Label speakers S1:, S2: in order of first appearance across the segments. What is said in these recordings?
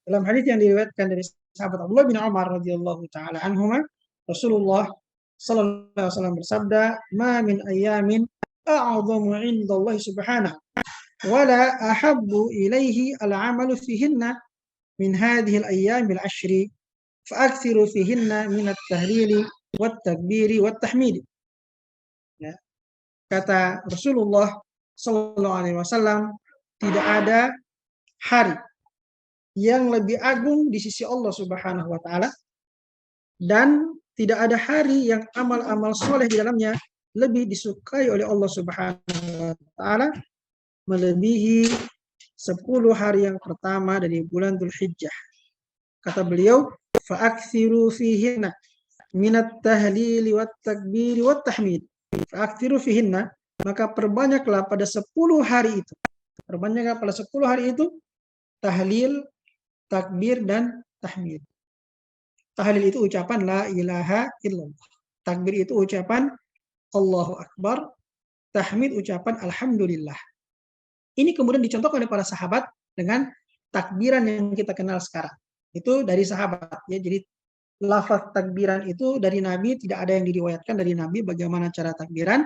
S1: Dalam hadis yang diriwayatkan dari sahabat Abdullah bin Umar radhiyallahu taala anhuma, Rasulullah sallallahu alaihi wasallam bersabda, "Ma min ayamin a'zamu 'indallahi subhanahu wa la ahabbu ilaihi al-'amalu fihinna min hadhihi al-ayyam al-'ashri fa'akthiru fihinna min at-tahlili wat-takbiri wat-tahmidi." Ya. Kata Rasulullah sallallahu alaihi wasallam, tidak ada hari yang lebih agung di sisi Allah Subhanahu wa taala dan tidak ada hari yang amal-amal soleh di dalamnya lebih disukai oleh Allah Subhanahu wa taala melebihi 10 hari yang pertama dari bulan Dzulhijjah. Kata beliau, fa'akthiru fihinna minat tahlili wat takbiri wat tahmid. Fa'akthiru fihinna, maka perbanyaklah pada 10 hari itu. Perbanyaklah pada 10 hari itu tahlil, takbir dan tahmid. Tahlil itu ucapan la ilaha illallah. Takbir itu ucapan Allahu Akbar. Tahmid ucapan alhamdulillah. Ini kemudian dicontohkan oleh para sahabat dengan takbiran yang kita kenal sekarang. Itu dari sahabat ya. Jadi lafaz takbiran itu dari Nabi, tidak ada yang diriwayatkan dari Nabi bagaimana cara takbiran,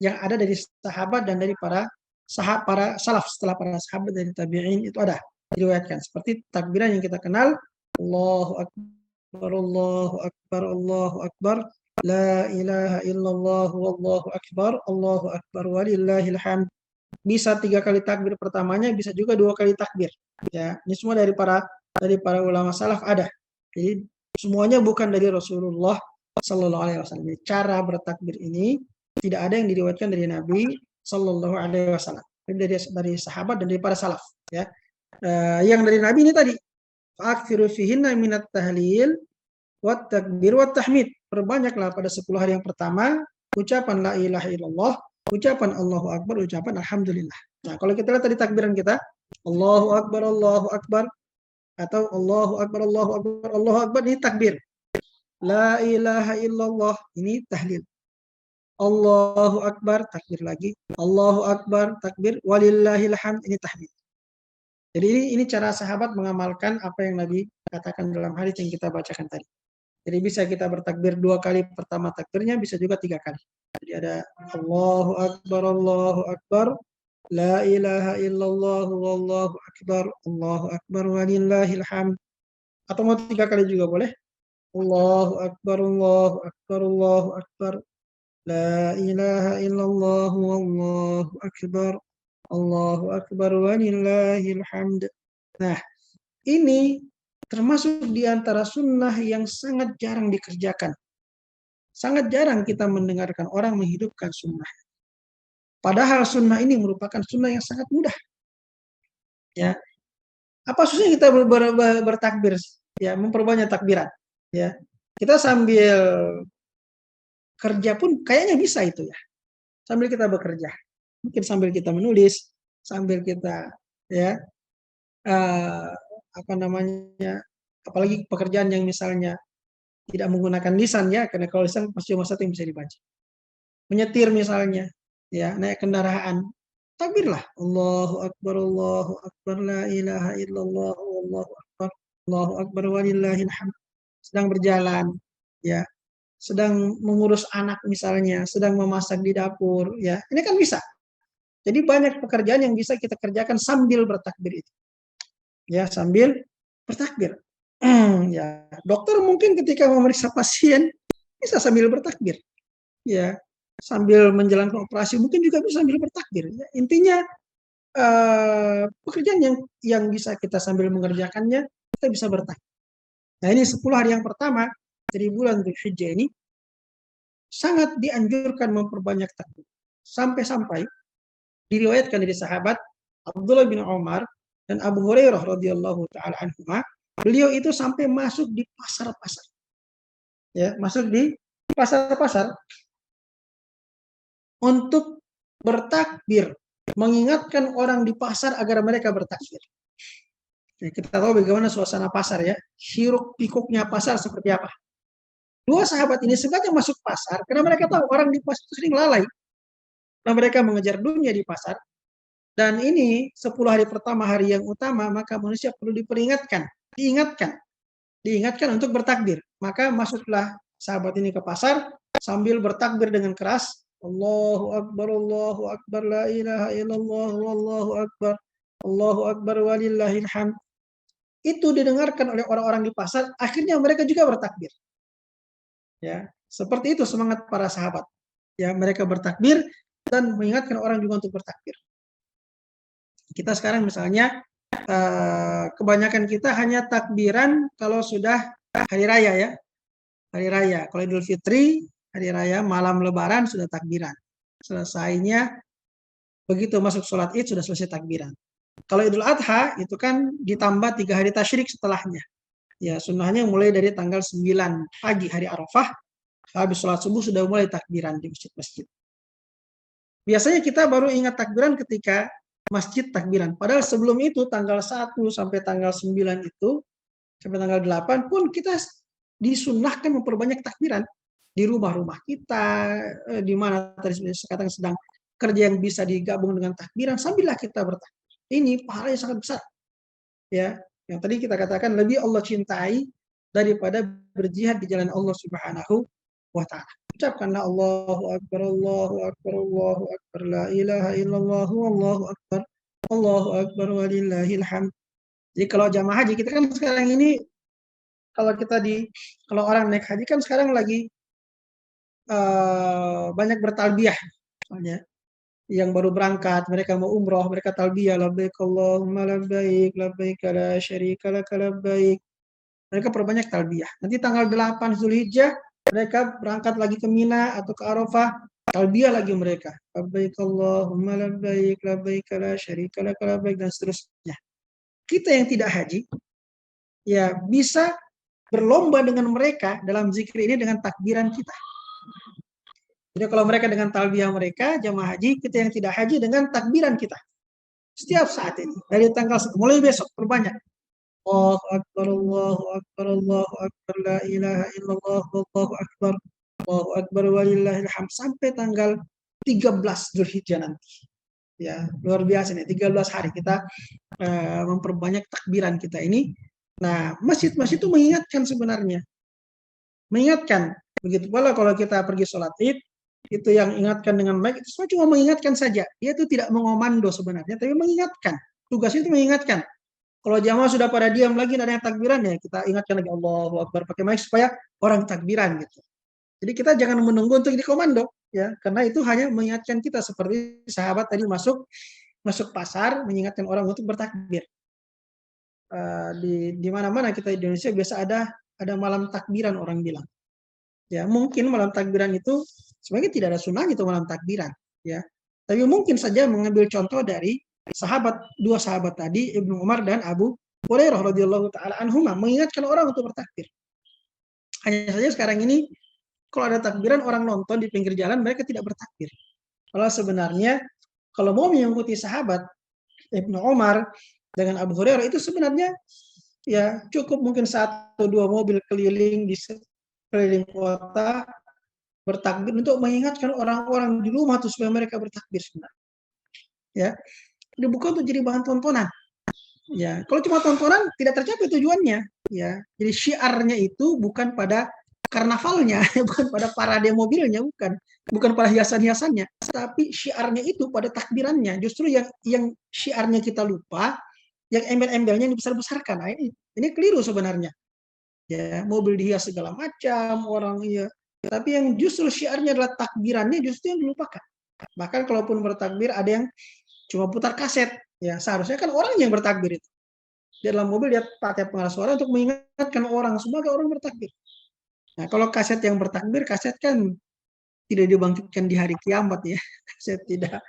S1: yang ada dari sahabat dan dari para salaf setelah para sahabat dari tabi'in itu ada diriwayatkan. Seperti takbiran yang kita kenal, Allahu Akbar, Allahu Akbar, Allahu Akbar, la ilaha illallah, wallahu akbar, Allahu Akbar, walillahil hamd. Bisa 3 kali takbir pertamanya, bisa juga 2 kali takbir. Ya, ini semua dari para ulama salaf ada. Jadi semuanya bukan dari Rasulullah Sallallahu Alaihi Wasallam. Jadi, cara bertakbir ini tidak ada yang diriwayatkan dari Nabi Sallallahu Alaihi Wasallam. Dari sahabat dan dari para salaf. Ya, yang dari Nabi ini tadi, fa'akthiru fihinna minat tahlil wat takbir wat tahmid. Perbanyaklah pada 10 hari yang pertama ucapan la ilaha illallah, ucapan Allahu Akbar, ucapan alhamdulillah. Nah, kalau kita lihat tadi takbiran kita, Allahu Akbar, Allahu Akbar, atau Allahu Akbar, Allahu Akbar, Allahu Akbar, ini takbir. La ilaha illallah, ini tahlil. Allahu Akbar, takbir lagi. Allahu Akbar, takbir. Walillahil hamd, ini tahmid. Jadi ini cara sahabat mengamalkan apa yang Nabi katakan dalam hadis yang kita bacakan tadi. Jadi bisa kita bertakbir 2 kali pertama takbirnya, bisa juga 3 kali. Jadi ada Allahu Akbar, Allahu Akbar, la ilaha illallah, wallahu akbar, Allahu Akbar, walillahil hamd. Atau mau 3 kali juga boleh. Allahu Akbar, Allahu Akbar, Allahu Akbar, la ilaha illallah, wallahu akbar, Allahu Akbar, walillahil hamd. Nah, ini termasuk di antara sunnah yang sangat jarang dikerjakan. Sangat jarang kita mendengarkan orang menghidupkan sunnah. Padahal sunnah ini merupakan sunnah yang sangat mudah. Ya, apa susahnya kita bertakbir? Ya, memperbanyak takbiran. Ya, kita sambil kerja pun kayaknya bisa itu ya. Sambil kita bekerja, mungkin sambil kita menulis, sambil kita ya apa namanya, apalagi pekerjaan yang misalnya tidak menggunakan lisan ya, karena kalau lisan pasti cuma satu yang bisa dibaca. Menyetir misalnya, ya naik kendaraan, takbirlah, Allahu Akbar, la ilaha illallah, Allahu Akbar, walillahil hamd. Sedang berjalan, ya, sedang mengurus anak misalnya, sedang memasak di dapur, ya, ini kan bisa. Jadi banyak pekerjaan yang bisa kita kerjakan sambil bertakbir itu. Ya, sambil bertakbir. Ya, dokter mungkin ketika memeriksa pasien bisa sambil bertakbir. Ya, sambil menjalankan operasi mungkin juga bisa sambil bertakbir. Ya, intinya pekerjaan yang bisa kita sambil mengerjakannya, kita bisa bertakbir. Nah, ini 10 hari yang pertama dari bulan Dzulhijjah ini sangat dianjurkan memperbanyak takbir. Sampai-sampai diriwayatkan dari sahabat Abdullah bin Umar dan Abu Hurairah radhiyallahu taala anhuma, beliau itu sampai masuk di pasar-pasar. Ya, masuk di pasar-pasar untuk bertakbir, mengingatkan orang di pasar agar mereka bertakbir. Ya, kita tahu bagaimana suasana pasar ya, hiruk pikuknya pasar seperti apa. 2 sahabat ini sengaja masuk pasar karena mereka tahu orang di pasar itu sering lalai. Nah, mereka mengejar dunia di pasar. Dan ini 10 hari pertama, hari yang utama, maka manusia perlu diperingatkan diingatkan untuk bertakbir. Maka masuklah sahabat ini ke pasar sambil bertakbir dengan keras, Allahu Akbar, la ilaha illallah, wallahu akbar, Allahu Akbar walillahil hamd. Itu didengarkan oleh orang-orang di pasar, akhirnya mereka juga bertakbir. Ya, seperti itu semangat para sahabat. Ya, mereka bertakbir dan mengingatkan orang juga untuk bertakbir. Kita sekarang misalnya kebanyakan kita hanya takbiran kalau sudah hari raya ya. Hari raya. Kalau Idul Fitri, hari raya, malam Lebaran sudah takbiran. Selesainya begitu masuk sholat Id sudah selesai takbiran. Kalau Idul Adha itu kan ditambah 3 hari tasyrik setelahnya. Ya, sunnahnya mulai dari tanggal 9 pagi hari Arafah, habis sholat subuh sudah mulai takbiran di masjid-masjid. Biasanya kita baru ingat takbiran ketika masjid takbiran. Padahal sebelum itu tanggal 1 sampai tanggal 9 itu, sampai tanggal 8 pun kita disunnahkan memperbanyak takbiran. Di rumah-rumah kita, di mana tadi sekarang sedang kerja yang bisa digabung dengan takbiran, sambillah kita bertakbir. Ini pahalanya sangat besar. Ya, yang tadi kita katakan lebih Allah cintai daripada berjihad di jalan Allah Subhanahu wa taala. Ucapkanlah Allahu Akbar, Allahu Akbar, Allahu Akbar, la ilaha illallah, Allahu Akbar, Allahu Akbar walillahil hamd. Jadi kalau jamaah haji kita kan sekarang ini kalau orang naik haji kan sekarang lagi banyak bertalbiyah misalnya. Yang baru berangkat, mereka mau umroh, mereka talbiyah, labbaik Allahumma labbaik, labbaik la syarika lak labbaik. Mereka perbanyak talbiyah. Nanti tanggal 8 Zulhijjah mereka berangkat lagi ke Mina atau ke Arafah, talbiyah lagi mereka. Labbaik Allahumma labbaik, labbaik la syarika lak labbaik dan seterusnya. Kita yang tidak haji ya bisa berlomba dengan mereka dalam zikir ini dengan takbiran kita. Jadi kalau mereka dengan talbiyah mereka, jamaah haji, kita yang tidak haji dengan takbiran kita. Setiap saat ini, dari tanggal mulai besok, perbanyak. Allahu Akbar, Allahu Akbar, Allahu Akbar, la ilaha illallah, Allahu Akbar, Allahu Akbar, walillahil hamd, sampai tanggal 13 Zulhijjah nanti. Ya, luar biasa nih, 13 hari kita memperbanyak takbiran kita ini. Nah, masjid-masjid itu mengingatkan sebenarnya. Mengingatkan. Begitu pula kalau kita pergi sholat Id, itu yang ingatkan dengan baik, itu semua cuma mengingatkan saja. Dia itu tidak mengomando sebenarnya, tapi mengingatkan. Tugasnya itu mengingatkan. Kalau jamaah sudah pada diam lagi, ada yang takbiran ya, kita ingatkan lagi Allahu Akbar pakai mic supaya orang takbiran gitu. Jadi kita jangan menunggu untuk dikomando ya, karena itu hanya mengingatkan kita seperti sahabat tadi masuk pasar mengingatkan orang untuk bertakbir. Di mana-mana kita di Indonesia biasa ada malam takbiran orang bilang. Ya, mungkin malam takbiran itu sebenarnya tidak ada sunnah itu malam takbiran, ya. Tapi mungkin saja mengambil contoh dari dua sahabat tadi, Ibnu Umar dan Abu Hurairah radhiyallahu taala anhuma, mengingatkan orang untuk bertakbir. Hanya saja sekarang ini kalau ada takbiran orang nonton di pinggir jalan mereka tidak bertakbir. Kalau sebenarnya kalau mau mengikuti sahabat Ibnu Umar dengan Abu Hurairah itu sebenarnya ya cukup mungkin 1-2 mobil keliling di keliling kota bertakbir untuk mengingatkan orang-orang di rumah tuh supaya mereka bertakbir sebenarnya. Ya, ini bukan untuk jadi bahan tontonan. Ya, kalau cuma tontonan tidak tercapai tujuannya. Ya, jadi syiarnya itu bukan pada karnavalnya, bukan pada parade mobilnya, bukan pada hiasan-hiasannya, tapi syiarnya itu pada takbirannya. Justru yang syiarnya kita lupa, yang embel-embelnya dibesar-besarkan. Nah, ini keliru sebenarnya. Ya, mobil dihias segala macam, orang ya. Tapi yang justru syiarnya adalah takbirannya justru yang dilupakan. Bahkan kalaupun bertakbir ada yang cuma putar kaset, ya seharusnya kan orang yang bertakbir itu. Di dalam mobil dia pakai pengeras suara untuk mengingatkan orang sebagai orang bertakbir. Nah, kalau kaset yang bertakbir, kaset kan tidak dibangkitkan di hari kiamat ya. Kaset tidak.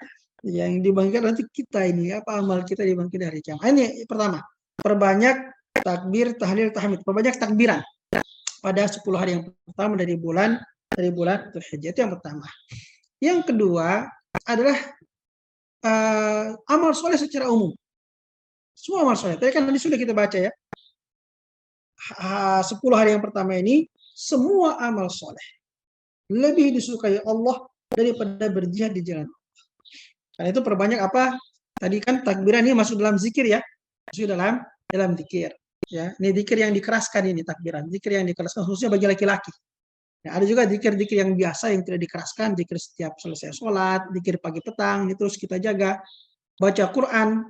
S1: Yang dibangkitkan nanti kita ini, apa amal kita dibangkitkan di hari kiamat. Ini pertama, perbanyak takbir, tahlil, tahmid, perbanyak takbiran pada 10 hari yang pertama dari bulan Dzulhijjah. Itu yang pertama. Yang kedua adalah amal soleh secara umum. Semua amal soleh. Tadi kan tadi sudah kita baca ya. 10 hari yang pertama ini semua amal soleh lebih disukai Allah daripada berjihad di jalan Allah. Karena itu perbanyak apa? Tadi kan takbiran ini masuk dalam zikir ya. Masuk dalam zikir. Ya, ini zikir yang dikeraskan ini takbiran, zikir yang dikeraskan khususnya bagi laki-laki. Ya, ada juga zikir-zikir yang biasa yang tidak dikeraskan, zikir setiap selesai sholat, zikir pagi petang, itu terus kita jaga. Baca Quran,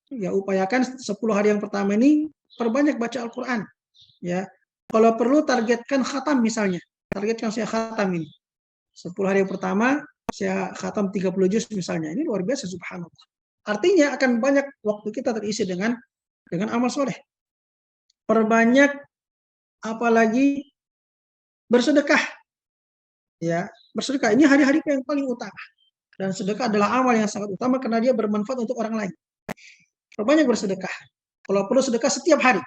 S1: ya upayakan 10 hari yang pertama ini perbanyak baca Al-Quran. Ya, kalau perlu targetkan khatam misalnya, targetkan saya khatam ini. 10 hari yang pertama saya khatam 30 juz misalnya, ini luar biasa subhanallah. Artinya akan banyak waktu kita terisi dengan amal soleh. Perbanyak apalagi bersedekah, ya bersedekah ini hari-hari yang paling utama, dan sedekah adalah amal yang sangat utama karena dia bermanfaat untuk orang lain. Perbanyak bersedekah, kalau perlu sedekah setiap hari,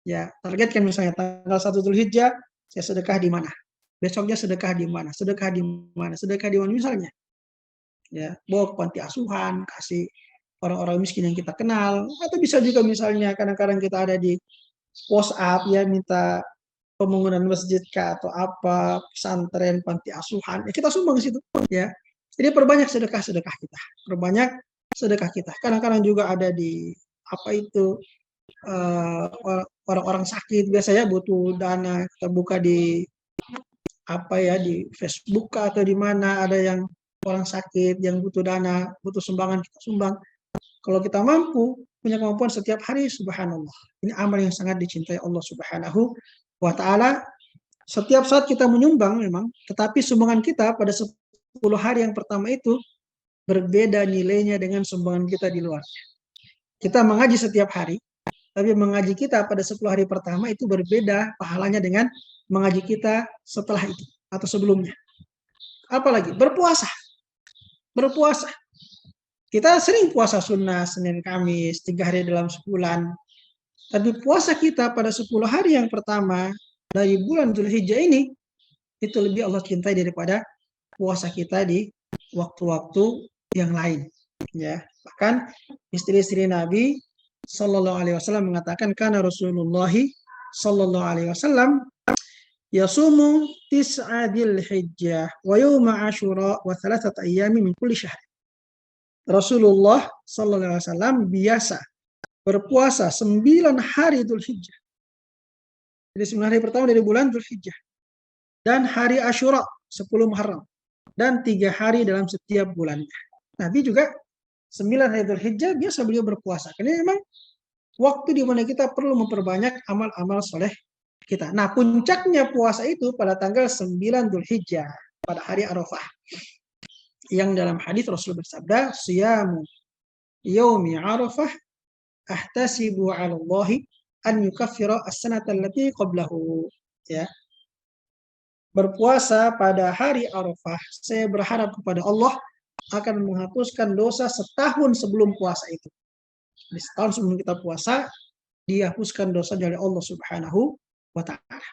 S1: ya targetkan misalnya tanggal 1 Dzulhijjah saya sedekah di mana, besoknya sedekah di mana, sedekah di mana, sedekah di mana misalnya, ya bawa ke panti asuhan, kasih orang-orang miskin yang kita kenal, atau bisa juga misalnya kadang-kadang kita ada di WhatsApp ya minta pembangunan masjid kah atau apa, pesantren, panti asuhan, ya kita sumbang ke situ ya. Jadi perbanyak sedekah-sedekah kita, perbanyak sedekah kita. Kadang-kadang juga ada di apa itu orang-orang sakit biasanya butuh dana, kita buka di apa ya di Facebook atau di mana ada yang orang sakit yang butuh dana, butuh sumbangan, kita sumbang. Kalau kita mampu, punya kemampuan setiap hari, subhanallah. Ini amal yang sangat dicintai Allah subhanahu wa ta'ala. Setiap saat kita menyumbang memang, tetapi sumbangan kita pada 10 hari yang pertama itu berbeda nilainya dengan sumbangan kita di luar. Kita mengaji setiap hari, tapi mengaji kita pada 10 hari pertama itu berbeda pahalanya dengan mengaji kita setelah itu atau sebelumnya. Apalagi berpuasa. Berpuasa. Kita sering puasa sunnah, Senin, Kamis, 3 hari dalam sebulan. Tapi puasa kita pada 10 hari yang pertama dari bulan Dzulhijjah ini, itu lebih Allah cintai daripada puasa kita di waktu-waktu yang lain. Ya, bahkan istri-istri Nabi Sallallahu Alaihi Wasallam mengatakan, karena Rasulullah Sallallahu Alaihi Wasallam yasumu tis'a Dzulhijjah wa yawma Asyura wa 3 ayyami min kulli syahr. Rasulullah Sallallahu Alaihi Wasallam biasa berpuasa 9 hari Dzulhijjah. Jadi 9 hari pertama dari bulan Dzulhijjah. Dan hari Asyura 10 Muharram. Dan 3 hari dalam setiap bulannya. Nabi juga 9 hari Dzulhijjah biasa beliau berpuasa. Karena memang waktu di mana kita perlu memperbanyak amal-amal soleh kita. Nah, puncaknya puasa itu pada tanggal 9 Dzulhijjah, pada hari Arafah. Yang dalam hadis Rasul bersabda, "Siyamu yaumi Arafah ahtasibu 'ala Allah an yukaffira as-sanata allati qablahu." Ya. Berpuasa pada hari Arafah, saya berharap kepada Allah akan menghapuskan dosa setahun sebelum puasa itu. Di setahun sebelum kita puasa, dihapuskan dosa dari Allah Subhanahu wa ta'ala.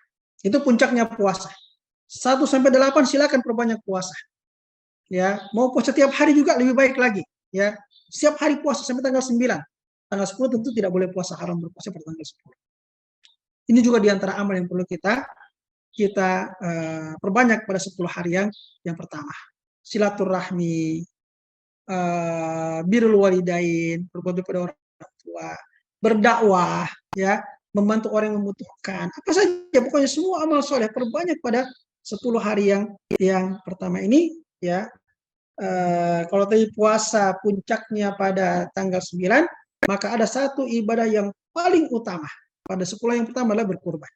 S1: Itu puncaknya puasa. 1 sampai 8 silakan perbanyak puasa. Ya, mau puasa setiap hari juga lebih baik lagi, ya. Setiap hari puasa sampai tanggal 9. Tanggal 10 tentu tidak boleh puasa, haram berpuasa pada tanggal 10. Ini juga diantara amal yang perlu kita perbanyak pada 10 hari yang pertama. Silaturahmi, birrul walidain, berbuat pada orang tua, berdakwah, ya, membantu orang yang membutuhkan. Apa saja, pokoknya semua amal soleh perbanyak pada 10 hari yang pertama ini, ya. Kalau tadi puasa puncaknya pada tanggal 9, maka ada satu ibadah yang paling utama pada 10 yang pertama adalah berkurban.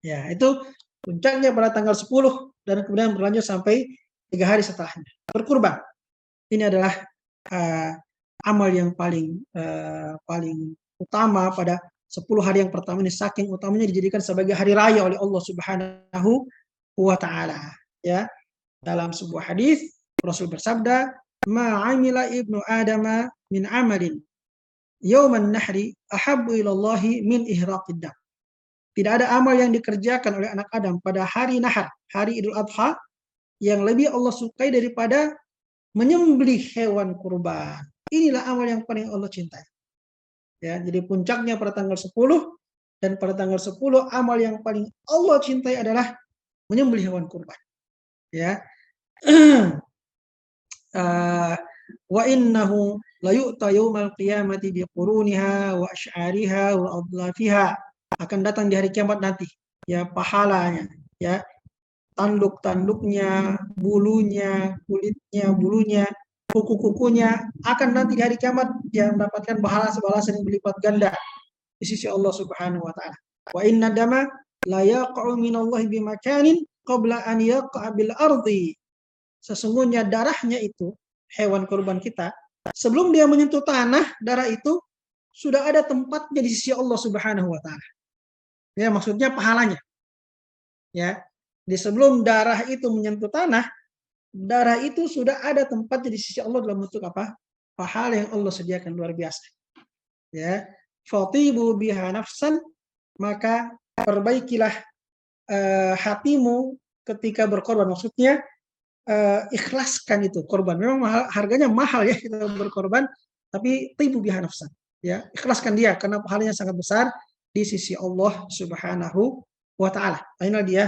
S1: Ya, itu puncaknya pada tanggal 10 dan kemudian berlanjut sampai 3 hari setelahnya. Berkurban. Ini adalah amal yang paling utama pada 10 hari yang pertama ini, saking utamanya dijadikan sebagai hari raya oleh Allah Subhanahu wa ta'ala. Ya. Dalam sebuah hadis Rasul bersabda, "Ma 'amila ibnu Adama min 'amalin yauman nahri ahabbu ila Allah min ihraqid dam." Tidak ada amal yang dikerjakan oleh anak Adam pada hari nahar, hari Idul Adha, yang lebih Allah sukai daripada menyembelih hewan kurban. Inilah amal yang paling Allah cintai. Ya, jadi puncaknya pada tanggal 10, dan pada tanggal 10 amal yang paling Allah cintai adalah menyembelih hewan kurban. Ya. Wa innahu la yu'ta yaumal qiyamati biquruniha wa asy'ariha wa adlafiha. Akan datang di hari kiamat nanti, ya, pahalanya, ya, tanduk-tanduknya, bulunya, kulitnya, bulunya, kuku-kukunya akan nanti di hari kiamat dia mendapatkan balasan yang berlipat ganda di sisi Allah Subhanahu wa taala. Wa inna dama la yaqa'u minallahi bimakanin qabla an yaqa'a bil ardi. Sesungguhnya darahnya itu, hewan kurban kita, sebelum dia menyentuh tanah, darah itu sudah ada tempatnya di sisi Allah Subhanahu wa taala. Ya, maksudnya pahalanya. Ya. Di sebelum darah itu menyentuh tanah, darah itu sudah ada tempatnya di sisi Allah dalam bentuk apa? Pahala yang Allah sediakan luar biasa. Ya. Fatibu biha nafsan, maka perbaikilah hatimu ketika berkorban. Maksudnya ikhlaskan itu korban. Memang harganya mahal ya kita berkorban, tapi tibu biha nafsan. Ya, ikhlaskan dia karena pahalanya sangat besar di sisi Allah Subhanahu wa taala. Inilah dia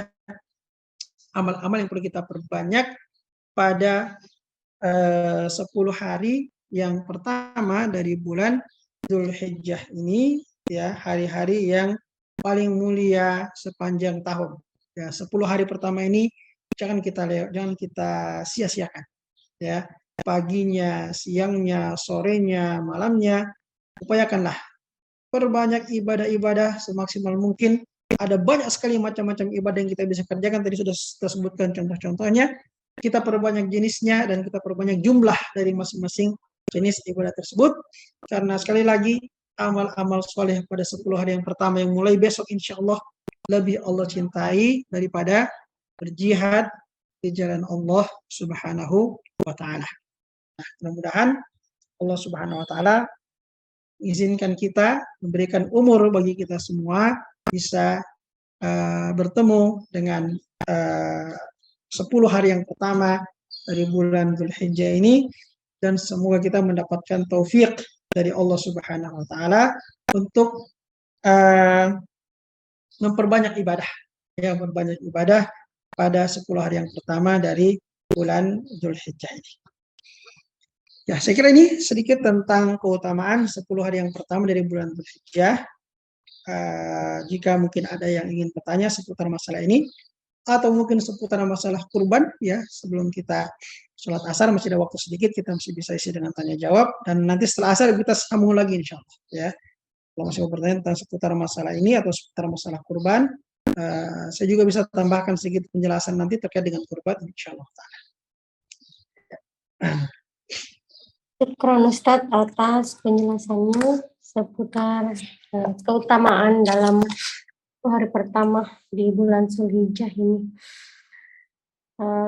S1: amal-amal yang perlu kita perbanyak pada 10 hari yang pertama dari bulan Dzulhijjah ini, ya, hari-hari yang paling mulia sepanjang tahun. Ya, 10 hari pertama ini jangan kita sia-siakan. Ya, paginya, siangnya, sorenya, malamnya, upayakanlah perbanyak ibadah-ibadah semaksimal mungkin. Ada banyak sekali macam-macam ibadah yang kita bisa kerjakan. Tadi sudah kita sebutkan contoh-contohnya. Kita perbanyak jenisnya dan kita perbanyak jumlah dari masing-masing jenis ibadah tersebut. Karena sekali lagi, amal-amal soleh pada 10 hari yang pertama yang mulai besok insya Allah lebih Allah cintai daripada berjihad di jalan Allah Subhanahu wa taala. Nah, mudah-mudahan Allah Subhanahu wa taala izinkan kita, memberikan umur bagi kita semua bisa bertemu dengan 10 hari yang pertama dari bulan Dzulhijjah ini, dan semoga kita mendapatkan taufik dari Allah Subhanahu wa taala untuk memperbanyak ibadah, ya, memperbanyak ibadah pada 10 hari yang pertama dari bulan Dzulhijjah ini. Ya, saya kira ini sedikit tentang keutamaan 10 hari yang pertama dari bulan Dzulhijjah. Jika mungkin ada yang ingin bertanya seputar masalah ini, atau mungkin seputar masalah kurban, ya, sebelum kita sholat asar masih ada waktu sedikit, kita masih bisa isi dengan tanya jawab, dan nanti setelah asar kita sambung lagi insya Allah. Ya, kalau masih mau bertanya tentang seputar masalah ini atau seputar masalah kurban, saya juga bisa tambahkan sedikit penjelasan nanti terkait dengan kurban insya Allah.
S2: Syukran Ustadz atas penjelasannya seputar keutamaan dalam hari pertama di bulan Dzulhijjah ini.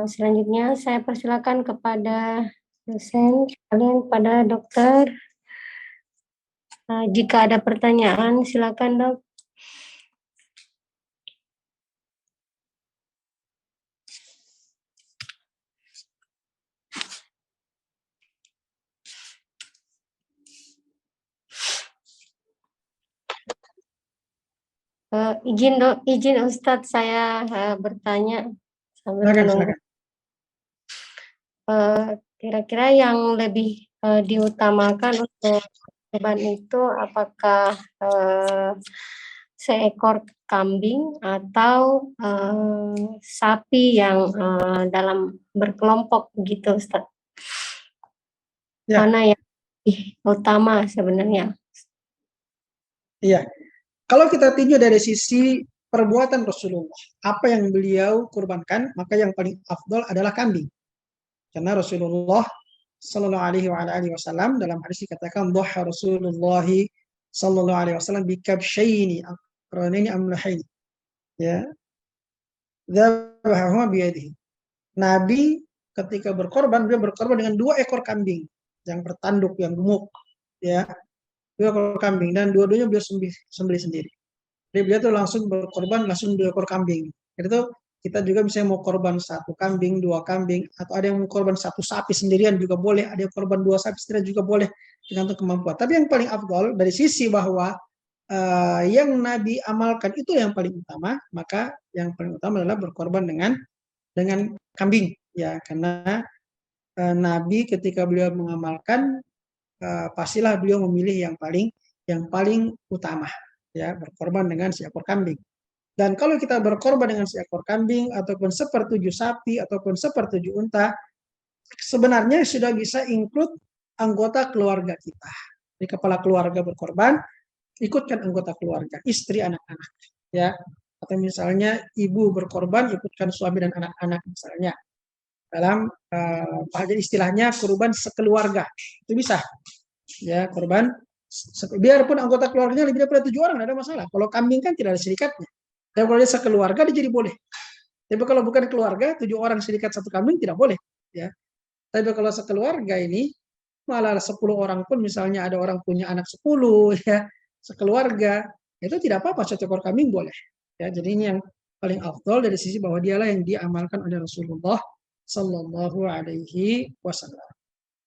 S2: Selanjutnya saya persilakan kepada dosen sekalian, pada dokter. Jika ada pertanyaan silakan dok. Izin Ustadz saya bertanya sambil menunggu. Kira-kira yang lebih diutamakan untuk kurban itu apakah seekor kambing atau sapi yang dalam berkelompok gitu Ustadz? Ya. Mana yang lebih utama sebenarnya?
S1: Iya. Kalau kita tinjau dari sisi perbuatan Rasulullah, apa yang beliau kurbankan, maka yang paling afdol adalah kambing. Karena Rasulullah Sallallahu Alaihi Wasallam dalam hadis dikatakan, "Dhaha Rasulullah Sallallahu Alaihi Wasallam bikabshaini aqranaini amlahaini." Ya, dzabahahuma biyadihi. Nabi ketika berkorban, beliau berkorban dengan 2 ekor kambing yang bertanduk, yang gemuk, ya. 2 ekor kambing, dan dua-duanya beliau sembelih sendiri. Jadi beliau tuh langsung berkorban langsung 2 ekor kambing. Jadi tuh kita juga bisa mau korban 1 kambing, 2 kambing, atau ada yang mau korban 1 sapi sendirian juga boleh, ada yang korban 2 sapi sendirian juga boleh, tergantung kemampuan. Tapi yang paling afdal dari sisi bahwa yang Nabi amalkan itu yang paling utama, maka yang paling utama adalah berkorban dengan kambing, ya, karena Nabi ketika beliau mengamalkan, pastilah beliau memilih yang paling utama, ya, berkorban dengan seekor kambing. Dan kalau kita berkorban dengan seekor kambing ataupun sepertujuh sapi ataupun sepertujuh unta, sebenarnya sudah bisa include anggota keluarga kita. Di kepala keluarga berkorban, ikutkan anggota keluarga, istri, anak-anak, ya. Atau misalnya ibu berkorban, ikutkan suami dan anak-anak misalnya. Dalam jadi istilahnya kurban sekeluarga, itu bisa, ya, korban. Biarpun anggota keluarganya lebih daripada 7 orang, tidak ada masalah. Kalau kambing kan tidak ada serikatnya. Tapi kalau dia sekeluarga, dia jadi boleh. Tapi kalau bukan keluarga, 7 orang serikat satu kambing tidak boleh, ya. Tapi kalau sekeluarga ini, malah 10 orang pun misalnya ada orang punya anak 10, ya, sekeluarga, itu tidak apa-apa, satu ekor kambing boleh. Ya, jadi ini yang paling afdol dari sisi bahwa dialah yang diamalkan oleh Rasulullah Sallallahu Alaihi Wasallam.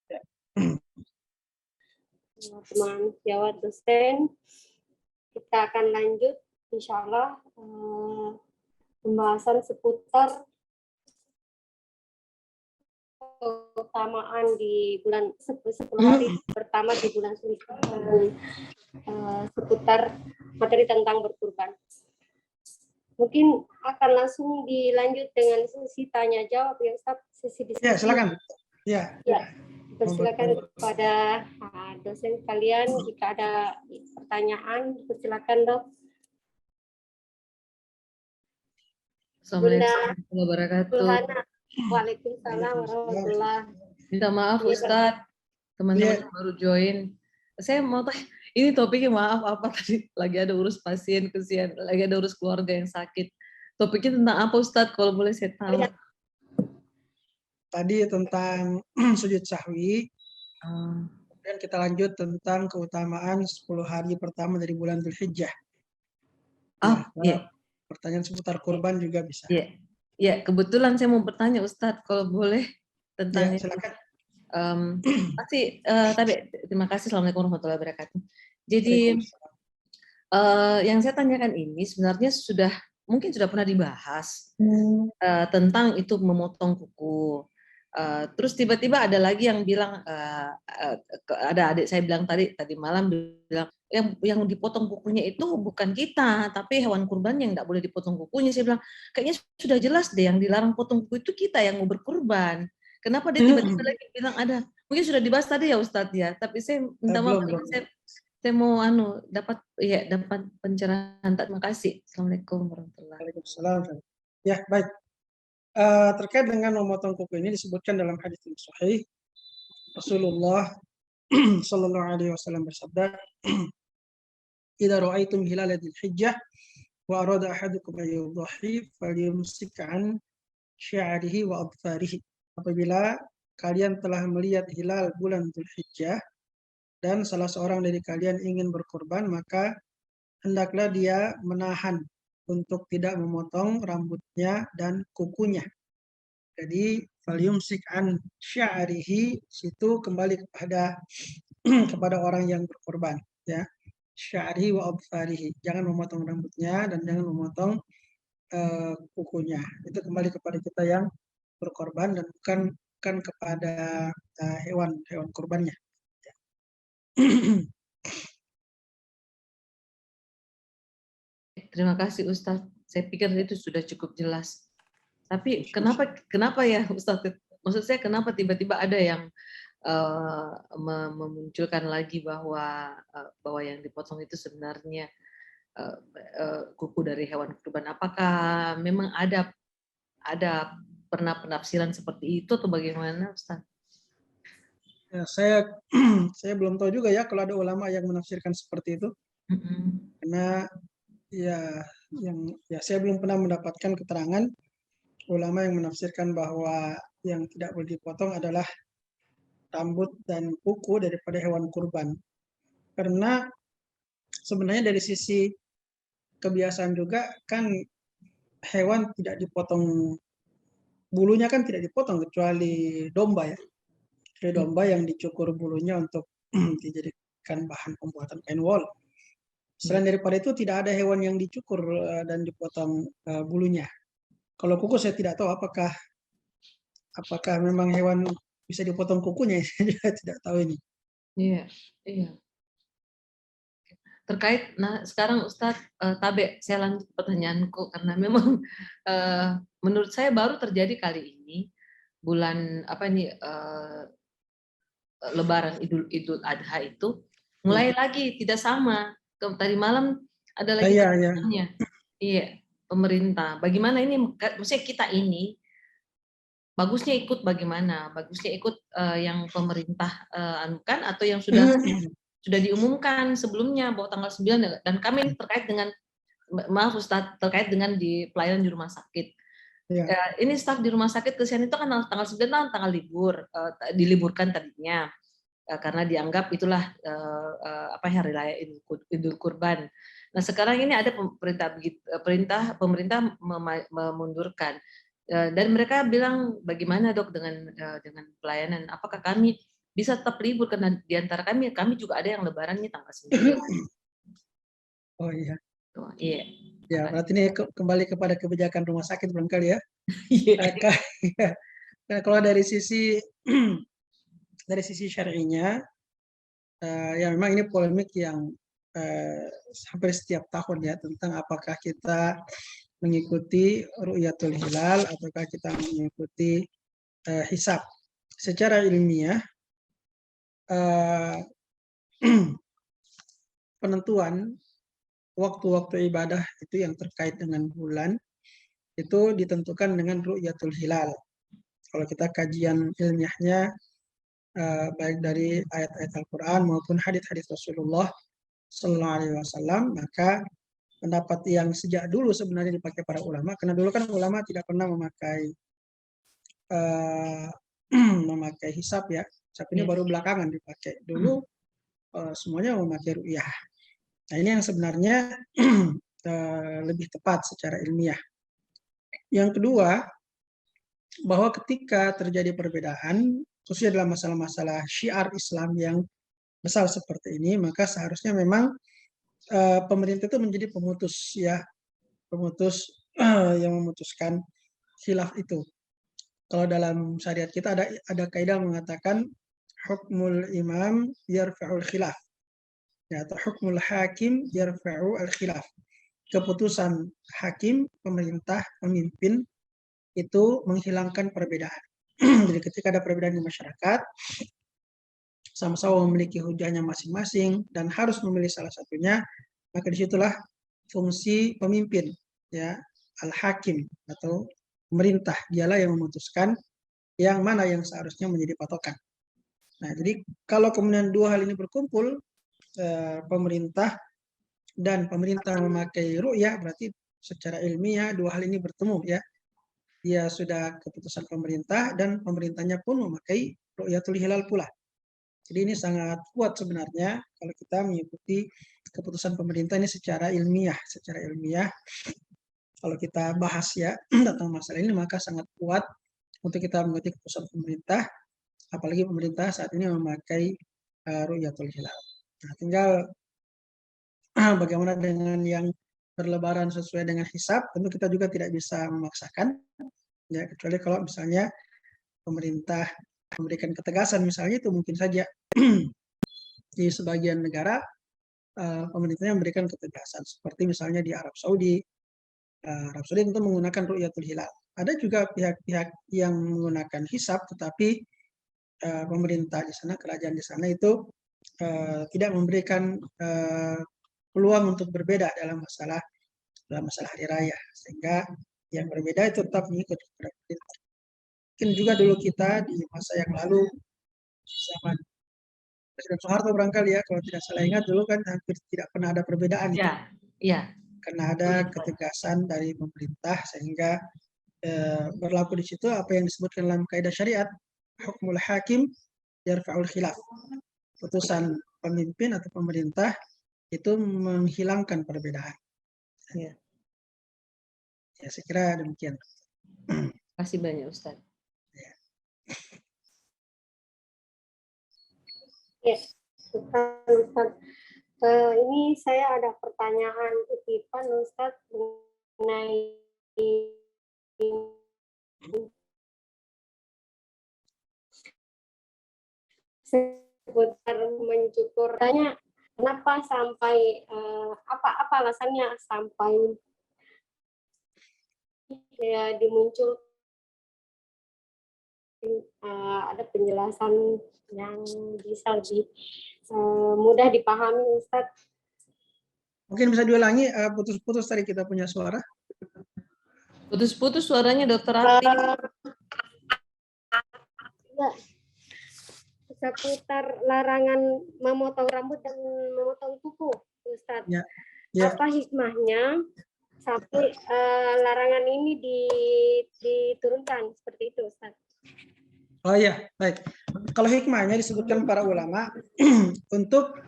S1: Ya.
S2: Teman jawab dosen, kita akan lanjut insya Allah pembahasan seputar keutamaan di bulan 10 hari pertama di bulan Zulhijjah, seputar materi tentang berkurban. Mungkin akan langsung dilanjut dengan sesi tanya jawab ya Ustaz, sesi diskusi.
S1: Ya, silakan. Ya.
S2: Persilakan kepada dosen kalian jika ada pertanyaan, persilakan Dok.
S3: Assalamualaikum warahmatullahi wabarakatuh.
S2: Waalaikumsalam warahmatullahi.
S3: Minta maaf Ustadz, teman-teman baru join. Saya mau tanya, ini topiknya maaf apa tadi lagi ada urus pasien kesian, lagi ada urus keluarga yang sakit. Topiknya tentang apa Ustadz kalau boleh saya tahu?
S1: Tadi tentang sujud sahwi. Kemudian kita lanjut tentang keutamaan 10 hari pertama dari bulan Dzulhijjah. Pertanyaan seputar kurban juga bisa.
S3: Ya, kebetulan saya mau bertanya Ustadz, kalau boleh tentang
S1: silakan.
S3: Tapi terima kasih. Assalamualaikum warahmatullahi wabarakatuh. Jadi yang saya tanyakan ini sebenarnya mungkin sudah pernah dibahas tentang itu memotong kuku. Terus tiba-tiba ada lagi yang bilang, ada adik saya bilang tadi malam bilang yang dipotong kukunya itu bukan kita, tapi hewan kurban yang nggak boleh dipotong kukunya. Saya bilang kayaknya sudah jelas deh yang dilarang potong kuku itu kita yang mau berkurban. Kenapa dia tiba-tiba lagi bilang ada? Mungkin sudah dibahas tadi ya Ustadz ya, tapi saya minta maaf, saya mau dapat pencerahan. Terima kasih. Assalamualaikum warahmatullahi wabarakatuh.
S1: Ya, baik. Terkait dengan memotong kuku ini disebutkan dalam hadis yang sahih, Rasulullah Sallallahu Alaihi Wasallam bersabda, "Idza ra'aitum hilal dzulhijjah wa arada ahadukum an yudhi falyumsik an sya'rihi wa adfarihi." Apabila kalian telah melihat hilal bulan Dzulhijjah dan salah seorang dari kalian ingin berkorban, maka hendaklah dia menahan untuk tidak memotong rambutnya dan kukunya. Jadi falyumsik an sya'rihi, situ kembali kepada orang yang berkorban, ya. Sya'rihi wa adfarihi, jangan memotong rambutnya dan jangan memotong kukunya. Itu kembali kepada kita yang berkorban dan bukan kepada hewan kurbannya.
S3: Terima kasih Ustadz. Saya pikir itu sudah cukup jelas. Tapi kenapa ya Ustadz? Maksud saya kenapa tiba-tiba ada yang memunculkan lagi bahwa yang dipotong itu sebenarnya kuku dari hewan kurban? Apakah memang ada pernah penafsiran seperti itu atau bagaimana Ustadz?
S1: Ya, saya belum tahu juga ya kalau ada ulama yang menafsirkan seperti itu. Karena saya belum pernah mendapatkan keterangan ulama yang menafsirkan bahwa yang tidak boleh dipotong adalah rambut dan kuku daripada hewan kurban. Karena sebenarnya dari sisi kebiasaan juga kan hewan tidak dipotong, bulunya kan tidak dipotong kecuali domba ya. Kecuali domba yang dicukur bulunya untuk dijadikan bahan pembuatan kain wol. Selain daripada itu tidak ada hewan yang dicukur dan dipotong bulunya. Kalau kuku saya tidak tahu apakah memang hewan bisa dipotong kukunya. Saya juga tidak tahu ini.
S3: Iya, iya. Terkait, nah sekarang Ustadz Tabe, saya lanjut pertanyaanku karena memang menurut saya baru terjadi kali ini bulan apa ini Lebaran Idul Adha itu mulai lagi tidak sama. Tadi malam ada lagi
S1: Iya, iya.
S3: keputusannya. Iya, pemerintah. Bagaimana ini? Maksudnya kita ini bagusnya ikut bagaimana? Bagusnya ikut yang pemerintah anukan atau yang sudah diumumkan sebelumnya bahwa tanggal 9 dan kami terkait dengan maaf Ustaz terkait dengan di pelayanan di rumah sakit.
S1: Iya.
S3: Ini staf di rumah sakit kesian itu kan tanggal 9 tanggal libur, diliburkan tadinya karena dianggap itulah apa hari raya Idul Kurban. Nah, sekarang ini ada pemerintah memundurkan. Dan mereka bilang bagaimana Dok dengan pelayanan? Apakah kami bisa tetap libur karena di antara kami juga ada yang lebarannya tanggal 9.
S1: Oh iya.
S3: Oh, iya.
S1: Ya, berarti ini kembali kepada kebijakan rumah sakit barangkali ya.
S3: Iya.
S1: Nah, kalau dari sisi syar'inya, ya memang ini polemik yang hampir setiap tahun ya tentang apakah kita mengikuti ru'yatul hilal ataukah kita mengikuti hisab. Secara ilmiah, penentuan waktu-waktu ibadah itu yang terkait dengan bulan itu ditentukan dengan ru'yatul hilal. Kalau kita kajian ilmiahnya baik dari ayat-ayat Al-Quran maupun hadis-hadis Rasulullah Sallallahu Alaihi Wasallam, maka pendapat yang sejak dulu sebenarnya dipakai para ulama, karena dulu kan ulama tidak pernah memakai memakai hisab ya. Hisab ini baru belakangan dipakai. Dulu semuanya memakai ru'yah. Nah, ini yang sebenarnya lebih tepat secara ilmiah. Yang kedua, bahwa ketika terjadi perbedaan, khususnya dalam masalah-masalah syiar Islam yang besar seperti ini, maka seharusnya memang pemerintah itu menjadi pemutus ya, pemutus yang memutuskan khilaf itu. Kalau dalam syariat kita ada kaidah mengatakan hukmul imam yarfa'ul khilaf, ya, atau hukmul hakim yarfa'u al khilaf. Keputusan hakim, pemerintah, pemimpin itu menghilangkan perbedaan. Jadi ketika ada perbedaan di masyarakat, sama-sama memiliki hujahnya masing-masing dan harus memilih salah satunya, maka disitulah fungsi pemimpin, ya, al-hakim atau pemerintah, dialah yang memutuskan yang mana yang seharusnya menjadi patokan. Nah, jadi kalau kemudian dua hal ini berkumpul, pemerintah memakai ru'yah, berarti secara ilmiah dua hal ini bertemu ya. Dia sudah keputusan pemerintah dan pemerintahnya pun memakai ru'yatul hilal pula. Jadi ini sangat kuat sebenarnya kalau kita mengikuti keputusan pemerintah ini secara ilmiah. Secara ilmiah, kalau kita bahas ya tentang masalah ini, maka sangat kuat untuk kita mengikuti keputusan pemerintah, apalagi pemerintah saat ini memakai ru'yatul hilal. Nah, tinggal bagaimana dengan yang berlebaran sesuai dengan hisab, tentu kita juga tidak bisa memaksakan, ya, kecuali kalau misalnya pemerintah memberikan ketegasan, misalnya itu mungkin saja di sebagian negara pemerintahnya memberikan ketegasan, seperti misalnya di Arab Saudi. Arab Saudi tentu menggunakan ru'yatul hilal. Ada juga pihak-pihak yang menggunakan hisab, tetapi pemerintah di sana, kerajaan di sana itu tidak memberikan peluang untuk berbeda dalam masalah hari raya, sehingga yang berbeda itu tetap mengikuti pemerintah. Mungkin juga dulu kita di masa yang lalu zaman Presiden Soeharto barangkali ya, kalau tidak salah ingat dulu kan hampir tidak pernah ada perbedaan itu.
S3: Iya.
S1: Karena ada ketegasan dari pemerintah sehingga berlaku di situ apa yang disebutkan dalam kaidah syariat, hukmul hakim yarfa'ul khilaf. Putusan pemimpin atau pemerintah itu menghilangkan perbedaan.
S3: Ya.
S1: Ya, saya kira demikian.
S3: Terima kasih banyak Ustaz.
S2: Yes, Ustaz. Ini saya ada pertanyaan titipan Ustaz mengenai seputar mencukur. Tanya kenapa sampai apa alasannya sampai ya dimuncul ada penjelasan yang bisa lebih mudah dipahami, Ustadz.
S1: Mungkin bisa diulangi, putus-putus tadi kita punya suara.
S3: Putus-putus suaranya Dokter Ati.
S2: Ya, seputar larangan memotong rambut dan memotong kuku, Ustadz.
S1: Ya, ya.
S2: Apa hikmahnya sampai larangan ini diturunkan seperti itu, Ustadz?
S1: Oh ya, baik. Kalau hikmahnya disebutkan para ulama untuk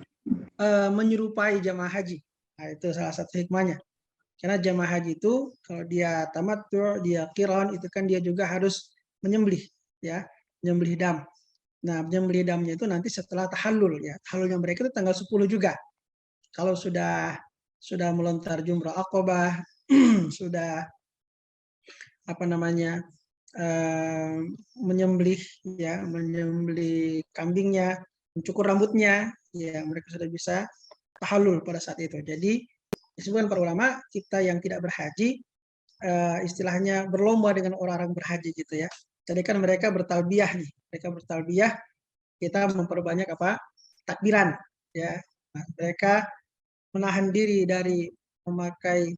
S1: menyerupai jamaah haji. Nah, itu salah satu hikmahnya. Karena jamaah haji itu kalau dia tamattu, dia qiran, itu kan dia juga harus menyembelih, ya, menyembelih dam. Nah, menyembelih damnya itu nanti setelah tahallul, ya. Tahallulnya mereka itu tanggal 10 juga. Kalau sudah melontar jumrah aqabah, sudah apa namanya? Menyembelih, ya, menyembelih kambingnya, mencukur rambutnya, ya, mereka sudah bisa tahallul pada saat itu. Jadi disebutkan para ulama, kita yang tidak berhaji istilahnya berlomba dengan orang-orang berhaji gitu ya. Jadi kan mereka bertalbiyah nih, mereka bertalbiyah, kita memperbanyak apa? Takbiran, ya. Nah, mereka menahan diri dari memakai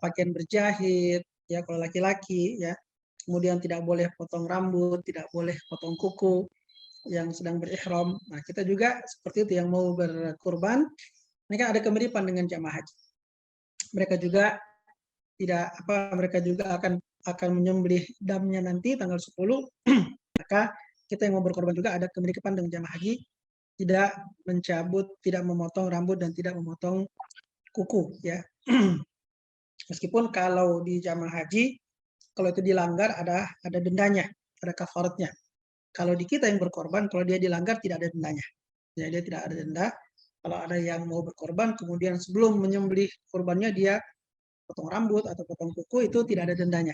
S1: pakaian berjahit, ya, kalau laki-laki, ya. Kemudian tidak boleh potong rambut, tidak boleh potong kuku yang sedang berihram. Nah, kita juga seperti itu yang mau berkurban, mereka ada kemiripan dengan jamaah haji. Mereka juga mereka juga akan menyembelih damnya nanti tanggal 10. Maka kita yang mau berkorban juga ada kemiripan dengan jamaah haji, tidak mencabut, tidak memotong rambut dan tidak memotong kuku, ya. Meskipun kalau di jamaah haji, kalau itu dilanggar ada dendanya, ada kafaratnya. Kalau di kita yang berkorban, kalau dia dilanggar tidak ada dendanya. Ya, dia tidak ada denda. Kalau ada yang mau berkorban, kemudian sebelum menyembelih korbannya dia potong rambut atau potong kuku, itu tidak ada dendanya.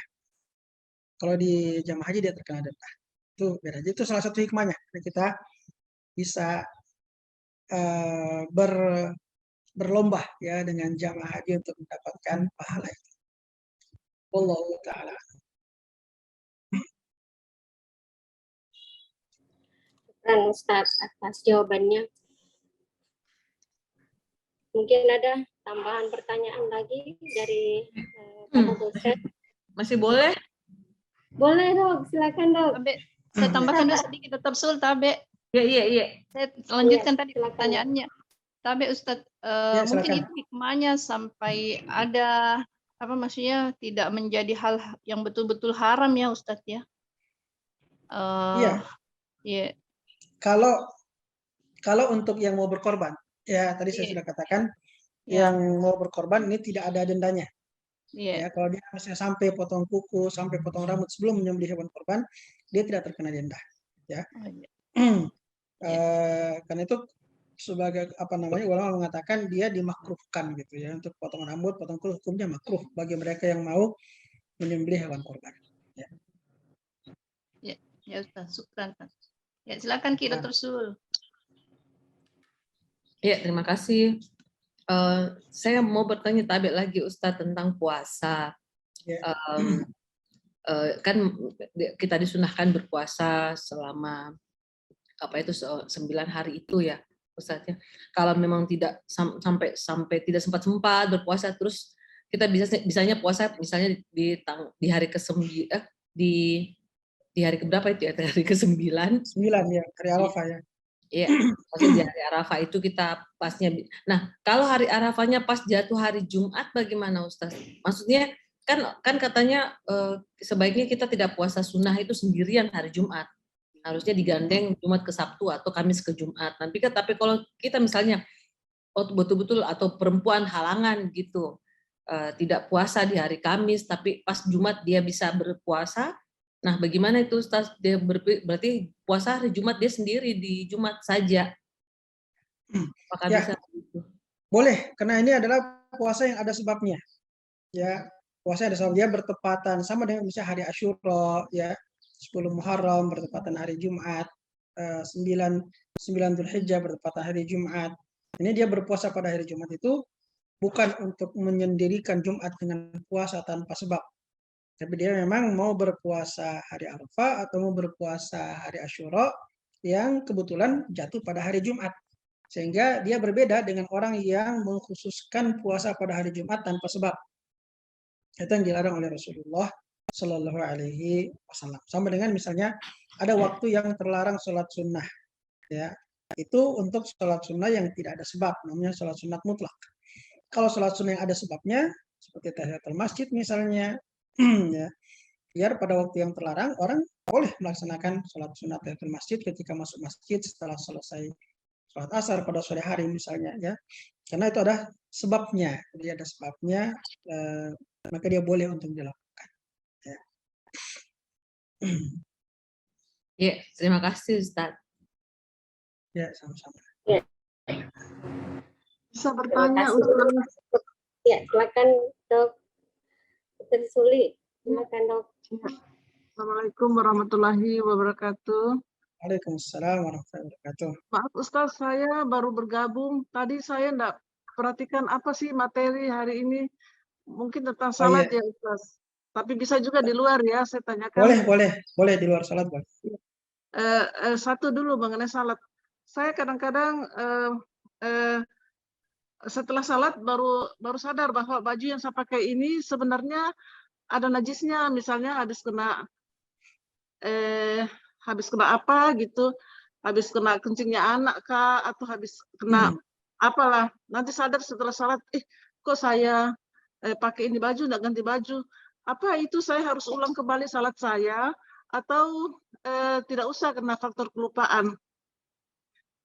S1: Kalau di jamaah haji dia terkena denda. Itu beda. Itu salah satu hikmahnya. Kita bisa berlomba, ya, dengan jamaah haji untuk mendapatkan pahala itu. Wallahu ta'ala.
S2: Ustadz atas jawabannya. Mungkin ada tambahan pertanyaan lagi dari para dosen?
S3: Masih boleh?
S2: Boleh dok, silakan dok.
S4: Tabe, saya tambahkan dulu sedikit Dr. Sul, Tabe.
S3: Iya.
S4: Saya lanjutkan tadi
S2: silakan.
S4: pertanyaannya. Tabe Ustadz, mungkin itu hikmahnya sampai ada apa maksudnya tidak menjadi hal yang betul-betul haram ya Ustadz ya.
S1: Iya.
S4: Iya.
S1: Kalau untuk yang mau berkorban, ya tadi saya sudah katakan, yang mau berkorban ini tidak ada dendanya. Ya, kalau dia misalnya sampai potong kuku, sampai potong rambut sebelum menyembelih hewan korban, dia tidak terkena denda. Ya. Karena itu sebagai ulama mengatakan dia dimakruhkan gitu ya, untuk potong rambut, potong kuku, hukumnya makruh bagi mereka yang mau menyembelih hewan korban. Ya.
S4: Ya Ustaz, syukran. Ya, silakan Dr. Sul.
S3: Ya, terima kasih. Saya mau bertanya Tabe lagi Ustadz tentang puasa. Kan kita disunahkan berpuasa selama 9 hari itu ya Ustadz ya. Kalau memang tidak sampai tidak sempat berpuasa, terus kita bisanya puasa misalnya di hari ke-9 di hari keberapa itu ya, hari ke-9
S1: ya, hari Arafah ya.
S3: Iya, maksudnya di hari Arafah itu kita pasnya. Nah, kalau hari Arafahnya pas jatuh hari Jumat bagaimana Ustaz? Maksudnya kan katanya sebaiknya kita tidak puasa sunnah itu sendirian hari Jumat. Harusnya digandeng Jumat ke Sabtu atau Kamis ke Jumat. Tapi kalau kita misalnya betul-betul atau perempuan halangan gitu, tidak puasa di hari Kamis, tapi pas Jumat dia bisa berpuasa. Nah, bagaimana itu Ustaz? Dia berarti puasa hari Jumat dia sendiri di Jumat saja. Apakah bisa begitu?
S1: Boleh, karena ini adalah puasa yang ada sebabnya. Ya, puasa ada sebab dia bertepatan sama dengan misalnya hari Asyura ya, 10 Muharram bertepatan hari Jumat. 9 Dzulhijjah bertepatan hari Jumat. Ini dia berpuasa pada hari Jumat itu bukan untuk menyendirikan Jumat dengan puasa tanpa sebab. Tapi dia memang mau berpuasa hari Arafah atau mau berpuasa hari Asyura yang kebetulan jatuh pada hari Jumat. Sehingga dia berbeda dengan orang yang mengkhususkan puasa pada hari Jumat tanpa sebab. Itu yang dilarang oleh Rasulullah Shallallahu Alaihi Wasallam. Sama dengan misalnya ada waktu yang terlarang sholat sunnah, ya itu untuk sholat sunnah yang tidak ada sebab, namanya sholat sunnah mutlak. Kalau sholat sunnah yang ada sebabnya, seperti tahiyatul masjid misalnya, ya, biar pada waktu yang terlarang orang boleh melaksanakan sholat sunnah tahiyatul masjid ketika masuk masjid setelah selesai sholat asar pada sore hari misalnya, ya, karena itu ada sebabnya, jadi ada sebabnya, maka dia boleh untuk dilakukan. Ya.
S3: Ya, terima kasih Ustadz.
S1: Ya, sama-sama.
S5: Bisa
S2: Terima
S5: bertanya
S2: kasih.
S5: Ustaz.
S2: Ya, silakan Dok. Dr. Suli, silakan Dok.
S5: Assalamualaikum warahmatullahi wabarakatuh.
S1: Waalaikumsalam warahmatullahi wabarakatuh.
S5: Maaf Ustaz, saya baru bergabung. Tadi saya enggak perhatikan apa sih materi hari ini. Mungkin tentang salat
S1: iya.
S5: ya Ustaz. Tapi bisa juga di luar ya, saya tanyakan.
S1: Boleh di luar salat, boleh.
S5: Satu dulu mengenai salat. Saya kadang-kadang setelah salat baru sadar bahwa baju yang saya pakai ini sebenarnya ada najisnya, misalnya habis kena apa gitu, habis kena kencingnya anak kah, atau habis kena apalah. Nanti sadar setelah salat, kok saya pakai ini baju, nggak ganti baju. Apa itu saya harus ulang kembali salat saya, atau tidak usah karena faktor kelupaan?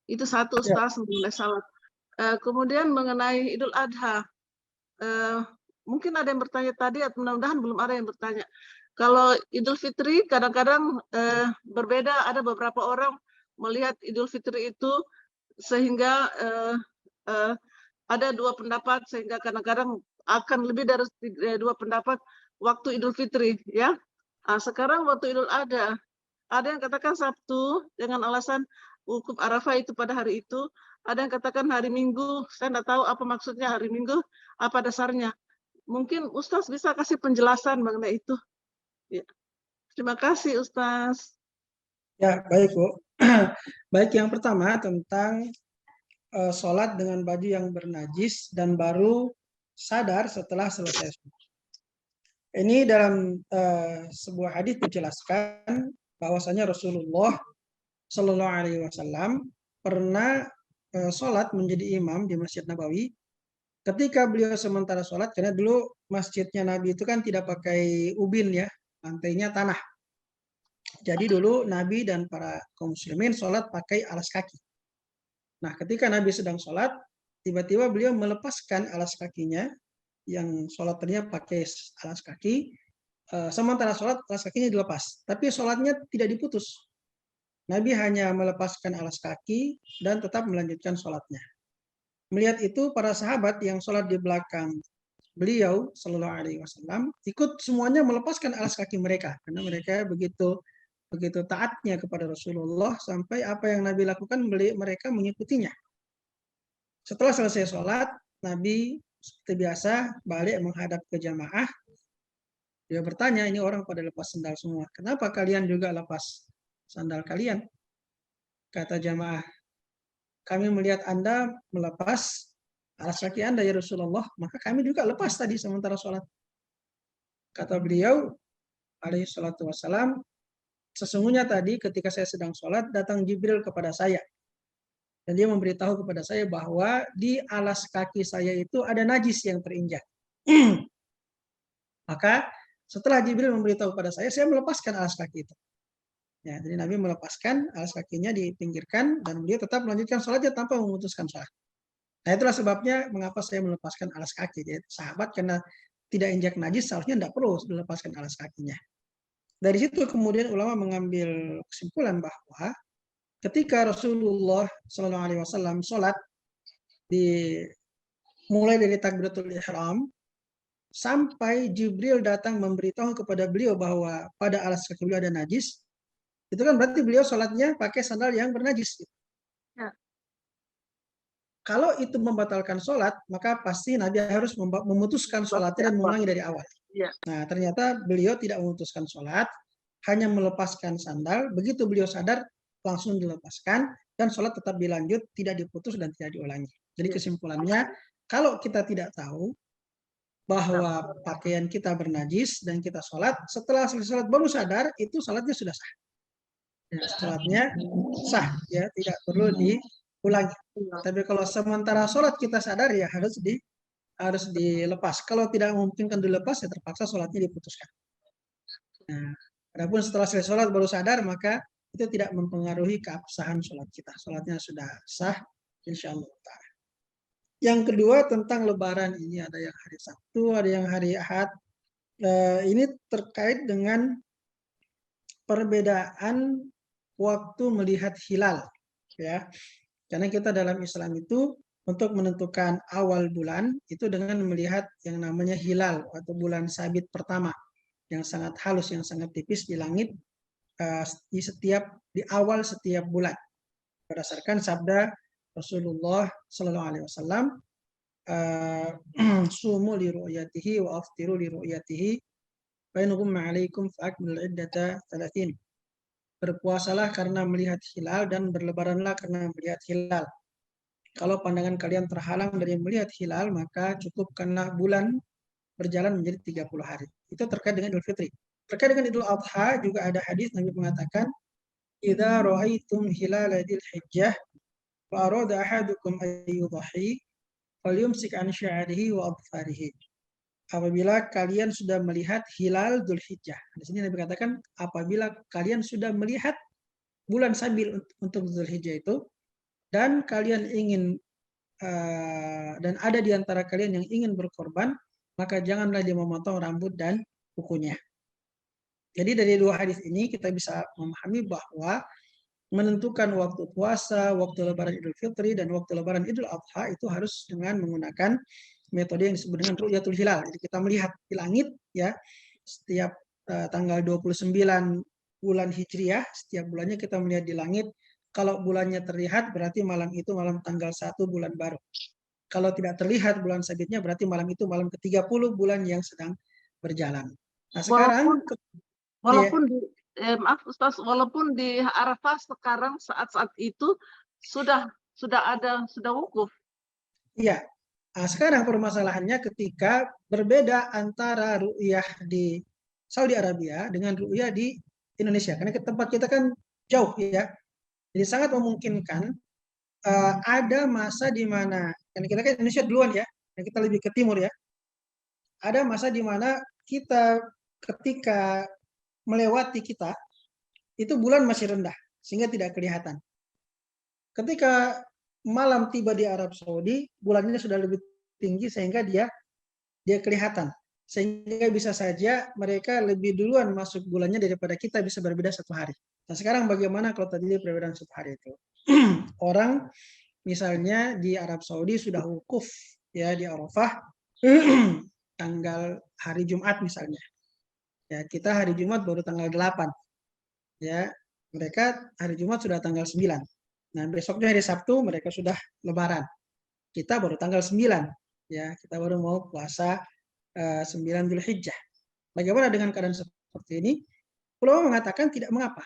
S5: Itu satu Ustaz mengenai salat. Kemudian mengenai Idul Adha, mungkin ada yang bertanya tadi, atau mudah-mudahan belum ada yang bertanya. Kalau Idul Fitri kadang-kadang berbeda, ada beberapa orang melihat Idul Fitri itu sehingga ada dua pendapat, sehingga kadang-kadang akan lebih dari dua pendapat waktu Idul Fitri, ya. Sekarang waktu Idul Adha, ada yang katakan Sabtu dengan alasan wukuf Arafah itu pada hari itu, ada yang katakan hari Minggu. Saya tidak tahu apa maksudnya hari Minggu, apa dasarnya. Mungkin Ustaz bisa kasih penjelasan mengenai itu. Ya. Terima kasih Ustaz.
S1: Ya, baik Bu. Baik, yang pertama tentang sholat dengan baju yang bernajis dan baru sadar setelah selesai sholat. Ini dalam sebuah hadis dijelaskan bahwasanya Rasulullah Shallallahu Alaihi Wasallam pernah sholat menjadi imam di Masjid Nabawi. Ketika beliau sementara sholat, karena dulu masjidnya Nabi itu kan tidak pakai ubin ya, lantainya tanah. Jadi dulu Nabi dan para kaum muslimin sholat pakai alas kaki. Nah, ketika Nabi sedang sholat, tiba-tiba beliau melepaskan alas kakinya, yang sholat tadinya pakai alas kaki, sementara sholat alas kakinya dilepas, tapi sholatnya tidak diputus. Nabi hanya melepaskan alas kaki dan tetap melanjutkan sholatnya. Melihat itu, para sahabat yang sholat di belakang beliau Shallallahu Alaihi Wasallam ikut semuanya melepaskan alas kaki mereka, karena mereka begitu taatnya kepada Rasulullah sampai apa yang Nabi lakukan mereka mengikutinya. Setelah selesai sholat, Nabi seperti biasa balik menghadap ke jamaah. Dia bertanya, ini orang pada lepas sandal semua. Kenapa kalian juga lepas sandal kalian? Kata jamaah, kami melihat Anda melepas alas kaki Anda ya Rasulullah, maka kami juga lepas tadi sementara sholat. Kata beliau, alaihi salatu wassalam, sesungguhnya tadi ketika saya sedang sholat, datang Jibril kepada saya. Dan dia memberitahu kepada saya bahwa di alas kaki saya itu ada najis yang terinjak. Maka setelah Jibril memberitahu kepada saya melepaskan alas kaki itu. Ya, jadi Nabi melepaskan alas kakinya, dipinggirkan, dan beliau tetap melanjutkan sholatnya tanpa memutuskan sholat. Nah, itulah sebabnya mengapa saya melepaskan alas kaki. Jadi, sahabat karena tidak injak najis, seharusnya tidak perlu melepaskan alas kakinya. Dari situ kemudian ulama mengambil kesimpulan bahwa ketika Rasulullah SAW sholat, mulai dari takbiratul ihram sampai Jibril datang memberitahu kepada beliau bahwa pada alas kaki beliau ada najis, itu kan berarti beliau sholatnya pakai sandal yang bernajis.
S5: Ya.
S1: Kalau itu membatalkan sholat, maka pasti Nabi harus memutuskan sholatnya dan mengulangi dari awal.
S5: Iya.
S1: Nah, ternyata beliau tidak memutuskan sholat, hanya melepaskan sandal. Begitu beliau sadar, langsung dilepaskan, dan sholat tetap dilanjut, tidak diputus dan tidak diulangi. Jadi kesimpulannya, kalau kita tidak tahu bahwa pakaian kita bernajis dan kita sholat, setelah selesai sholat baru sadar, itu sholatnya sudah sah. Ya, sholatnya sah, ya tidak perlu diulangi. Tapi kalau sementara sholat kita sadar, ya harus dilepas. Kalau tidak memungkinkan dilepas, ya terpaksa sholatnya diputuskan. Nah, adapun setelah selesai sholat baru sadar, maka itu tidak mempengaruhi keabsahan sholat kita. Sholatnya sudah sah, insya Allah. Yang kedua tentang Lebaran, ini ada yang hari Sabtu, ada yang hari Ahad. Ini terkait dengan perbedaan waktu melihat hilal, ya. Karena kita dalam Islam itu untuk menentukan awal bulan itu dengan melihat yang namanya hilal atau bulan sabit pertama yang sangat halus, yang sangat tipis di langit di awal setiap bulan. Berdasarkan sabda Rasulullah Sallallahu Alaihi Wasallam, sumu li ru'yatihi wa aftiru li ru'yatihi fa in ghumma 'alaikum fa akmilul iddata 30. Berpuasalah karena melihat hilal dan berlebaranlah karena melihat hilal. Kalau pandangan kalian terhalang dari melihat hilal, maka cukupkanlah bulan berjalan menjadi 30 hari. Itu terkait dengan Idul Fitri. Terkait dengan Idul Adha juga ada hadis Nabi mengatakan, "Idza ra'aitum hilala dzil hijjah fa arada ahadukum ayyudhi falyumsik an sya'rihi wa adfarihi." Apabila kalian sudah melihat hilal Dzulhijjah. Di sini Nabi katakan apabila kalian sudah melihat bulan sabil untuk Dzulhijjah itu dan kalian ingin dan ada di antara kalian yang ingin berkorban, maka janganlah dia memotong rambut dan kukunya. Jadi dari dua hadis ini kita bisa memahami bahwa menentukan waktu puasa, waktu lebaran Idul Fitri, dan waktu lebaran Idul Adha itu harus dengan menggunakan metode yang disebut dengan ru'yatul hilal. Jadi kita melihat di langit, ya, setiap tanggal 29 bulan Hijriah, setiap bulannya kita melihat di langit. Kalau bulannya terlihat berarti malam itu malam tanggal 1 bulan baru. Kalau tidak terlihat bulan sabitnya berarti malam itu malam ke-30 bulan yang sedang berjalan. Nah, sekarang
S5: walaupun di maaf Ustaz, walaupun di Arafah sekarang saat-saat itu sudah wukuf.
S1: Iya. Nah, sekarang permasalahannya ketika berbeda antara ru'yah di Saudi Arabia dengan ru'yah di Indonesia. Karena tempat kita kan jauh, ya. Jadi sangat memungkinkan ada masa di mana, karena kita kan Indonesia duluan, ya, dan kita lebih ke timur, ya. Ada masa di mana kita ketika melewati kita, itu bulan masih rendah, sehingga tidak kelihatan. Ketika malam tiba di Arab Saudi, bulannya sudah lebih tinggi sehingga dia kelihatan. Sehingga bisa saja mereka lebih duluan masuk bulannya daripada kita, bisa berbeda 1 hari. Nah, sekarang bagaimana kalau tadi perbedaan 1 hari itu? Orang misalnya di Arab Saudi sudah wukuf, ya, di Arafah tanggal hari Jumat misalnya. Ya, kita hari Jumat baru tanggal 8. Ya, mereka hari Jumat sudah tanggal 9. Nah, besoknya hari Sabtu mereka sudah lebaran. Kita baru tanggal 9. Ya, kita baru mau puasa 9 Dzulhijjah. Bagaimana dengan keadaan seperti ini? Ulama mengatakan tidak mengapa.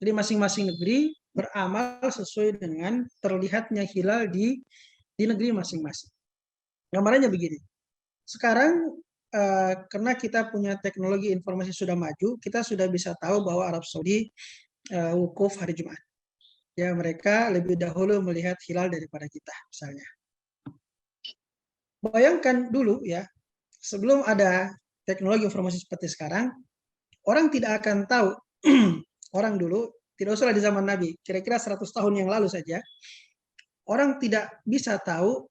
S1: Jadi masing-masing negeri beramal sesuai dengan terlihatnya hilal di negeri masing-masing. Gambarannya begini. Sekarang karena kita punya teknologi informasi sudah maju, kita sudah bisa tahu bahwa Arab Saudi wukuf hari Jumat. Ya, mereka lebih dahulu melihat hilal daripada kita, misalnya. Bayangkan dulu, ya, sebelum ada teknologi informasi seperti sekarang, orang tidak akan tahu. Orang dulu, tidak usahlah di zaman Nabi, kira-kira 100 tahun yang lalu saja, orang tidak bisa tahu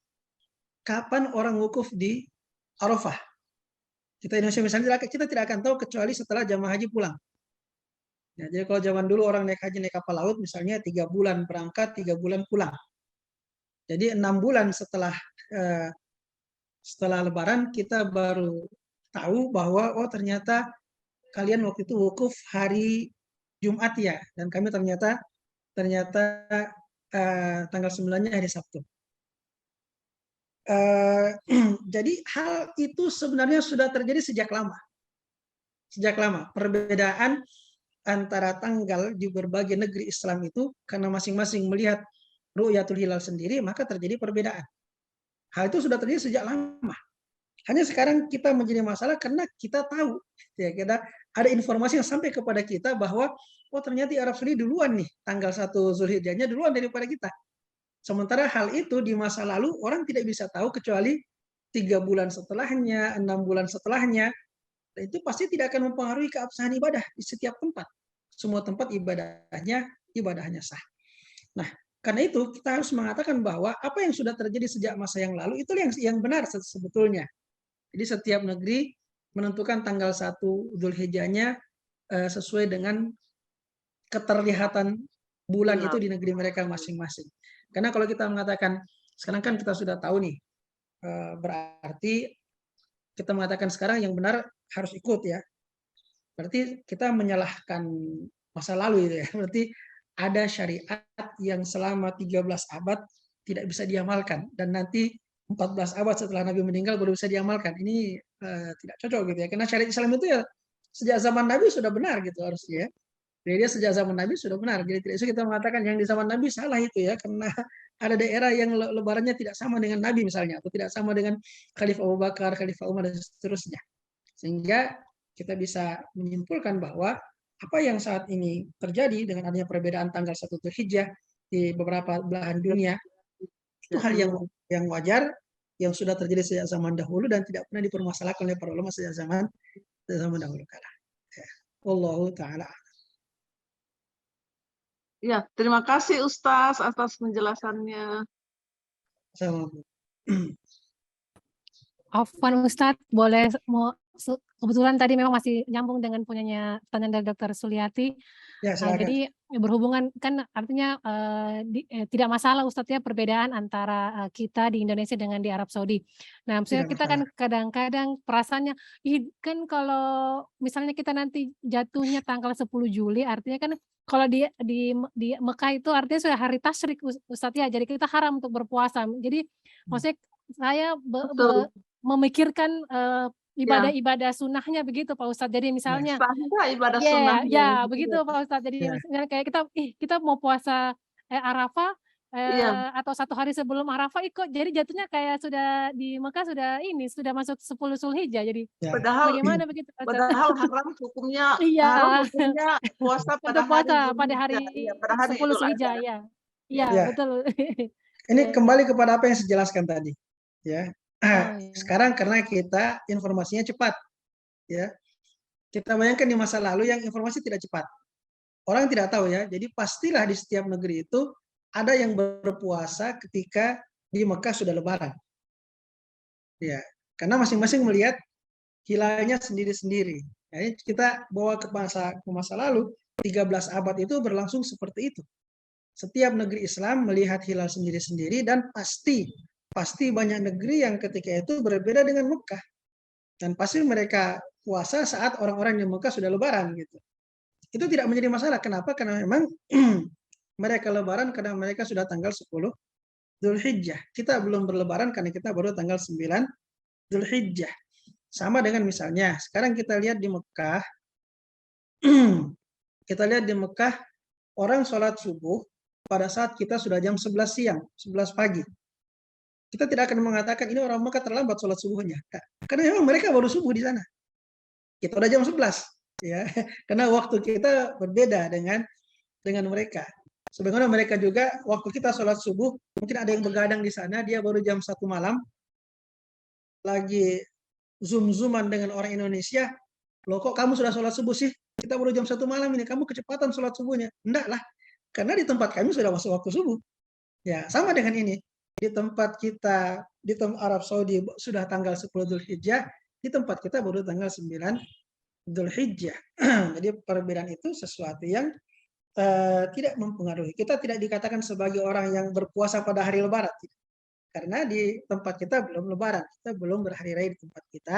S1: kapan orang wukuf di Arafah. Kita Indonesia misalnya, kita tidak akan tahu kecuali setelah jamaah haji pulang. Ya, jadi kalau zaman dulu orang naik haji naik kapal laut, misalnya 3 bulan berangkat, 3 bulan pulang. Jadi 6 bulan setelah Lebaran kita baru tahu bahwa oh ternyata kalian waktu itu wukuf hari Jumat ya, dan kami ternyata tanggal 9-nya hari Sabtu. Jadi hal itu sebenarnya sudah terjadi sejak lama. Sejak lama. Perbedaan antara tanggal di berbagai negeri Islam itu karena masing-masing melihat ru'yatul hilal sendiri, maka terjadi perbedaan. Hal itu sudah terjadi sejak lama. Hanya sekarang kita menjadi masalah karena kita tahu, ya, kita ada informasi yang sampai kepada kita bahwa oh ternyata di Arab Saudi duluan nih tanggal 1 Zulhijjahnya duluan daripada kita. Sementara hal itu di masa lalu orang tidak bisa tahu kecuali 3 bulan setelahnya, 6 bulan setelahnya. Dan itu pasti tidak akan mempengaruhi keabsahan ibadah di setiap tempat. Semua tempat ibadahnya sah. Nah, karena itu kita harus mengatakan bahwa apa yang sudah terjadi sejak masa yang lalu itu yang benar sebetulnya. Jadi setiap negeri menentukan tanggal 1 Dzulhijjahnya sesuai dengan keterlihatan bulan itu di negeri mereka masing-masing. Karena kalau kita mengatakan, sekarang kan kita sudah tahu nih, berarti kita mengatakan sekarang yang benar harus ikut ya. Berarti kita menyalahkan masa lalu itu ya. Berarti ada syariat yang selama 13 abad tidak bisa diamalkan. Dan nanti 14 abad setelah Nabi meninggal baru bisa diamalkan. Ini tidak cocok gitu ya. Karena syariat Islam itu ya sejak zaman Nabi sudah benar gitu harusnya. Jadi dia sejak zaman Nabi sudah benar. Jadi tidak bisa kita mengatakan yang di zaman Nabi salah itu ya. Karena ada daerah yang lebarannya tidak sama dengan Nabi misalnya. Atau tidak sama dengan Khalifah Abu Bakar, Khalifah Umar, dan seterusnya. Sehingga kita bisa menyimpulkan bahwa apa yang saat ini terjadi dengan adanya perbedaan tanggal 1 Dzulhijjah di beberapa belahan dunia, itu hal yang wajar, yang sudah terjadi sejak zaman dahulu dan tidak pernah dipermasalahkan oleh para ulama sejak zaman dahulu kala. Ya. Wallahu ta'ala.
S5: Ya, terima kasih Ustaz atas penjelasannya.
S1: Assalamualaikum.
S6: Afwan Ustadz, boleh kebetulan tadi memang masih nyambung dengan punyanya pertanyaan dari Dr. Suliati.
S1: Ya,
S6: jadi berhubungan kan artinya tidak masalah Ustadz ya perbedaan antara kita di Indonesia dengan di Arab Saudi. Nah, maksudnya kita kan kadang-kadang perasaannya, kan kalau misalnya kita nanti jatuhnya tanggal 10 Juli, artinya kan kalau di Mekah itu artinya sudah hari tasyrik Ustadz ya, jadi kita haram untuk berpuasa. Jadi maksudnya saya memikirkan ibadah-ibadah sunnahnya begitu Pak Ustadz. Jadi misalnya
S5: ibadah sunnahnya.
S6: Ya, begitu Pak Ustadz. Jadi misalnya kayak kita mau puasa Arafah atau 1 hari sebelum Arafah kok jadi jatuhnya kayak sudah di Mekah sudah masuk 10 Zulhijjah. Jadi bagaimana begitu Pak Ustadz?
S5: Padahal haram hukumnya haram hukumnya puasa pada
S6: hari 10 Zulhijjah ya. Iya, betul.
S1: Ini kembali kepada apa yang saya jelaskan tadi. Ya. Sekarang karena kita informasinya cepat, ya kita bayangkan di masa lalu yang informasi tidak cepat, orang tidak tahu ya. Jadi pastilah di setiap negeri itu ada yang berpuasa ketika di Mekah sudah Lebaran, ya karena masing-masing melihat hilalnya sendiri-sendiri. Jadi kita bawa ke masa lalu 13 abad itu berlangsung seperti itu. Setiap negeri Islam melihat hilal sendiri-sendiri dan pasti banyak negeri yang ketika itu berbeda dengan Mekah. Dan pasti mereka puasa saat orang-orang di Mekah sudah Lebaran gitu. Itu tidak menjadi masalah. Kenapa? Karena memang mereka Lebaran karena mereka sudah tanggal 10 Dzulhijjah. Kita belum berlebaran karena kita baru tanggal 9 Dzulhijjah. Sama dengan misalnya sekarang kita lihat di Mekah, orang sholat subuh pada saat kita sudah jam 11 siang, 11 pagi. Kita tidak akan mengatakan ini orang Mekah terlambat sholat subuhnya. Karena memang mereka baru subuh di sana. Kita udah jam 11. Ya. Karena waktu kita berbeda dengan mereka. Sebagaimana mereka juga, waktu kita sholat subuh, mungkin ada yang begadang di sana, dia baru jam 1 malam, lagi zoom-zooman dengan orang Indonesia, loh kok kamu sudah sholat subuh sih? Kita baru jam 1 malam ini, kamu kecepatan sholat subuhnya. Enggak lah, karena di tempat kami sudah masuk waktu subuh. Ya, sama dengan ini. Di tempat kita, di tempat Arab Saudi sudah tanggal 10 Dzulhijjah, di tempat kita baru tanggal 9 Dzulhijjah. Jadi perbedaan itu sesuatu yang tidak mempengaruhi. Kita tidak dikatakan sebagai orang yang berpuasa pada hari Lebaran. Karena di tempat kita belum Lebaran, kita belum berhari raya di tempat kita,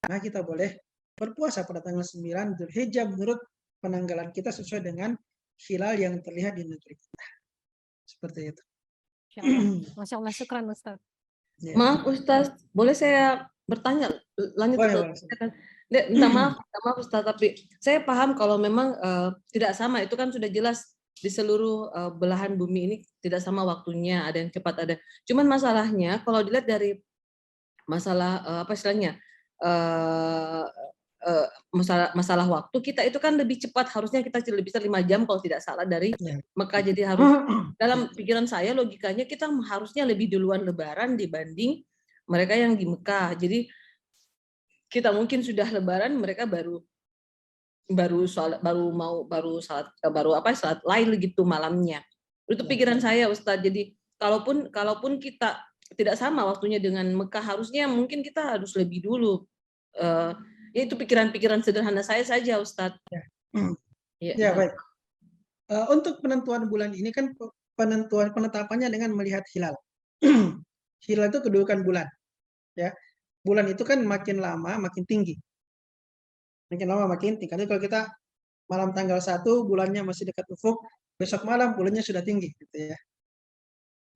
S1: maka kita boleh berpuasa pada tanggal 9 Dzulhijjah menurut penanggalan kita sesuai dengan hilal yang terlihat di negeri kita. Seperti itu.
S6: Masya Allah, Masya Allah, syukran Ustaz.
S1: Ya.
S3: Maaf Ustaz, boleh saya bertanya lanjut
S1: Boleh,
S3: Ustaz?
S1: boleh.
S3: Minta maaf Ustaz, tapi saya paham kalau memang tidak sama, itu kan sudah jelas di seluruh belahan bumi ini tidak sama waktunya, ada yang cepat, ada. Cuman masalahnya kalau dilihat dari masalah apa istilahnya, masalah waktu kita itu kan lebih cepat, harusnya kita bisa 5 jam kalau tidak salah dari Mekah, jadi harus dalam pikiran saya logikanya kita harusnya lebih duluan Lebaran dibanding mereka yang di Mekah. Jadi kita mungkin sudah Lebaran, mereka baru salat lain gitu malamnya. Itu pikiran saya Ustadz. Jadi kalaupun kita tidak sama waktunya dengan Mekah, harusnya mungkin kita harus lebih dulu. Itu pikiran-pikiran sederhana saya saja Ustadz.
S1: Ya, baik. Untuk penentuan bulan ini kan penetapannya dengan melihat hilal. Hilal itu kedudukan bulan. Ya, bulan itu kan makin lama makin tinggi. Makin lama makin tinggi. Jadi kalau kita malam tanggal 1 bulannya masih dekat ufuk, besok malam bulannya sudah tinggi gitu ya.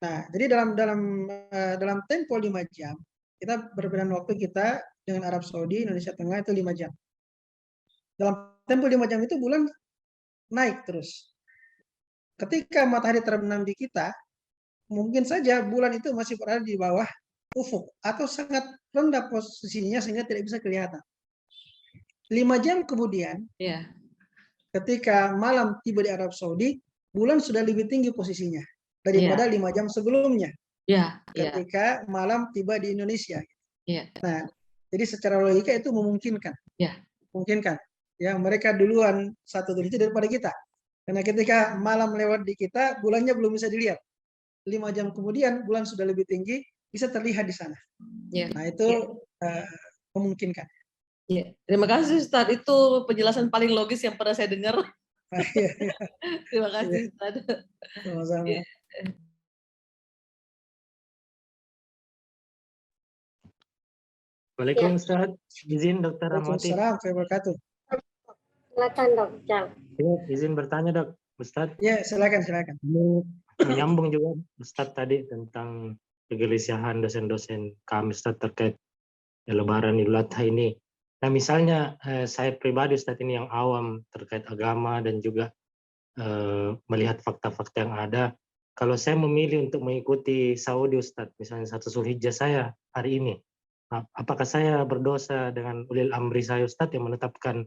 S1: Nah, jadi dalam tempo 5 jam, kita perbedaan waktu kita dengan Arab Saudi, Indonesia Tengah itu 5 jam. Dalam tempo 5 jam itu bulan naik terus. Ketika matahari terbenam di kita, mungkin saja bulan itu masih berada di bawah ufuk atau sangat rendah posisinya sehingga tidak bisa kelihatan. 5 jam kemudian, ketika malam tiba di Arab Saudi, bulan sudah lebih tinggi posisinya daripada 5 jam sebelumnya. Ketika malam tiba di Indonesia. Nah, jadi secara logika itu memungkinkan. Memungkinkan. Ya, mereka duluan 1 Dzulhijjah daripada kita. Karena ketika malam lewat di kita, bulannya belum bisa dilihat. 5 jam kemudian bulan sudah lebih tinggi, bisa terlihat di sana. Nah, itu memungkinkan.
S3: Terima kasih Ustadz, itu penjelasan paling logis yang pernah saya dengar. Terima kasih Ustadz.
S1: Sama-sama.
S7: Waalaikumsalam Ustaz. Izin Dokter Rahmawati.
S1: Waalaikumsalam warahmatullahi wabarakatuh.
S2: Silakan Dok, Jal.
S7: Izin bertanya Dok, Ustaz.
S1: Ya, silakan.
S7: Menyambung juga Ustaz tadi tentang kegelisahan dosen-dosen kami Ustaz terkait Lebaran Idul Adha ini. Nah, misalnya saya pribadi Ustaz ini yang awam terkait agama dan juga melihat fakta-fakta yang ada. Kalau saya memilih untuk mengikuti Saudi Ustaz, misalnya 1 Dzulhijjah saya hari ini, apakah saya berdosa dengan ulil amri saya Ustaz yang menetapkan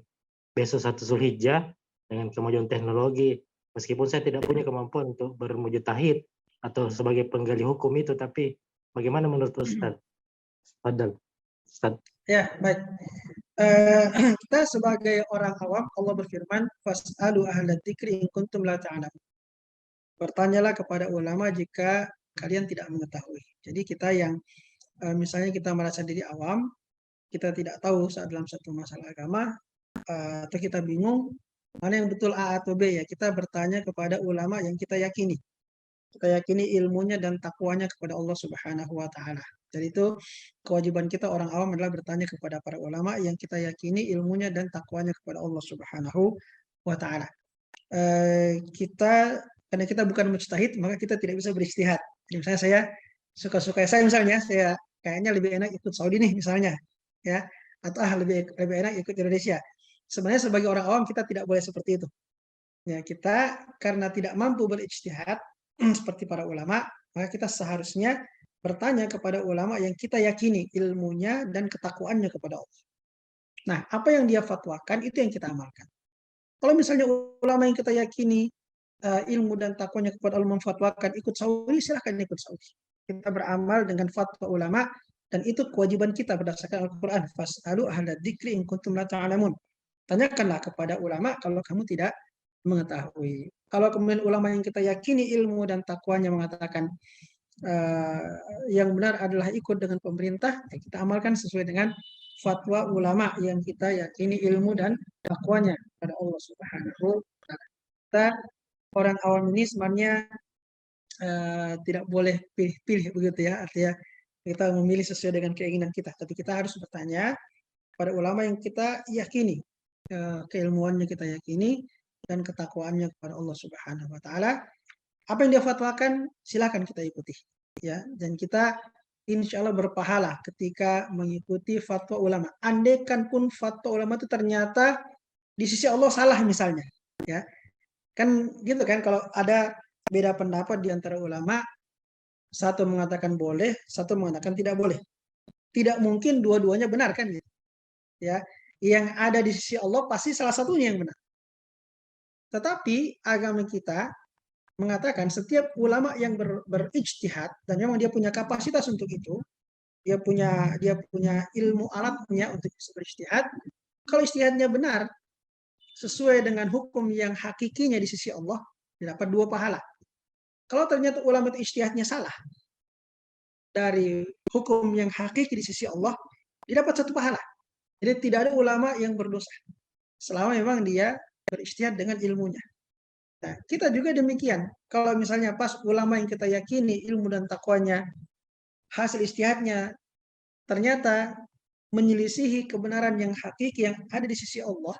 S7: besok 1 Dzulhijjah dengan kemajuan teknologi, meskipun saya tidak punya kemampuan untuk bermujtahid atau sebagai penggali hukum itu, tapi bagaimana menurut Ustaz? Fadal, Ustaz.
S1: Ya, baik. Kita sebagai orang awam, Allah berfirman, "Fas'alu ahla dzikri in kuntum la ta'lamun." Bertanyalah kepada ulama jika kalian tidak mengetahui. Jadi kita yang misalnya kita merasa diri awam, kita tidak tahu saat dalam satu masalah agama, atau kita bingung mana yang betul A atau B, ya kita bertanya kepada ulama yang kita yakini. Kita yakini ilmunya dan takwanya kepada Allah Subhanahu wa taala. Jadi itu kewajiban kita orang awam adalah bertanya kepada para ulama yang kita yakini ilmunya dan takwanya kepada Allah Subhanahu wa taala. Karena kita bukan mujtahid, maka kita tidak bisa berijtihad. Misalnya saya suka-suka saya misalnya, saya kayaknya lebih enak ikut Saudi nih misalnya, ya, atau lebih enak ikut Indonesia. Sebenarnya sebagai orang awam kita tidak boleh seperti itu. Ya, kita karena tidak mampu berijtihad seperti para ulama, maka kita seharusnya bertanya kepada ulama yang kita yakini ilmunya dan ketakwaannya kepada Allah. Nah, apa yang dia fatwakan itu yang kita amalkan. Kalau misalnya ulama yang kita yakini ilmu dan takwanya kepada Allah memfatwakan ikut Saudi, silahkan ikut Saudi. Kita beramal dengan fatwa ulama dan itu kewajiban kita berdasarkan Al-Quran. Fas'alu ahla dzikri in kuntum la ta'lamun. Tanyakanlah kepada ulama kalau kamu tidak mengetahui. Kalau kemudian ulama yang kita yakini ilmu dan takwanya mengatakan yang benar adalah ikut dengan pemerintah, ya kita amalkan sesuai dengan fatwa ulama yang kita yakini ilmu dan takwanya pada Allah Subhanahu wa taala. Kita orang awam ini sebenarnya tidak boleh pilih-pilih begitu ya, artinya kita memilih sesuai dengan keinginan kita, tapi kita harus bertanya pada ulama yang kita yakini keilmuannya kita yakini, dan ketakwaannya kepada Allah Subhanahu wa taala. Apa yang dia fatwakan silakan kita ikuti, ya. Dan kita insya Allah berpahala ketika mengikuti fatwa ulama. Andaikan pun fatwa ulama itu ternyata di sisi Allah salah misalnya, ya. Kan gitu kan, kalau ada beda pendapat di antara ulama, satu mengatakan boleh, satu mengatakan tidak boleh. Tidak mungkin dua-duanya benar kan, ya. Yang ada di sisi Allah pasti salah satunya yang benar. Tetapi agama kita mengatakan setiap ulama yang berijtihad, dan memang dia punya kapasitas untuk itu, dia punya ilmu alatnya untuk bisa berijtihad. Kalau ijtihadnya benar sesuai dengan hukum yang hakikinya di sisi Allah, didapat 2 pahala. Kalau ternyata ulama itu ijtihadnya salah dari hukum yang hakiki di sisi Allah, didapat 1 pahala. Jadi tidak ada ulama yang berdosa selama memang dia berijtihad dengan ilmunya. Nah, kita juga demikian. Kalau misalnya pas ulama yang kita yakini ilmu dan takwanya, hasil ijtihadnya ternyata menyelisihi kebenaran yang hakiki yang ada di sisi Allah,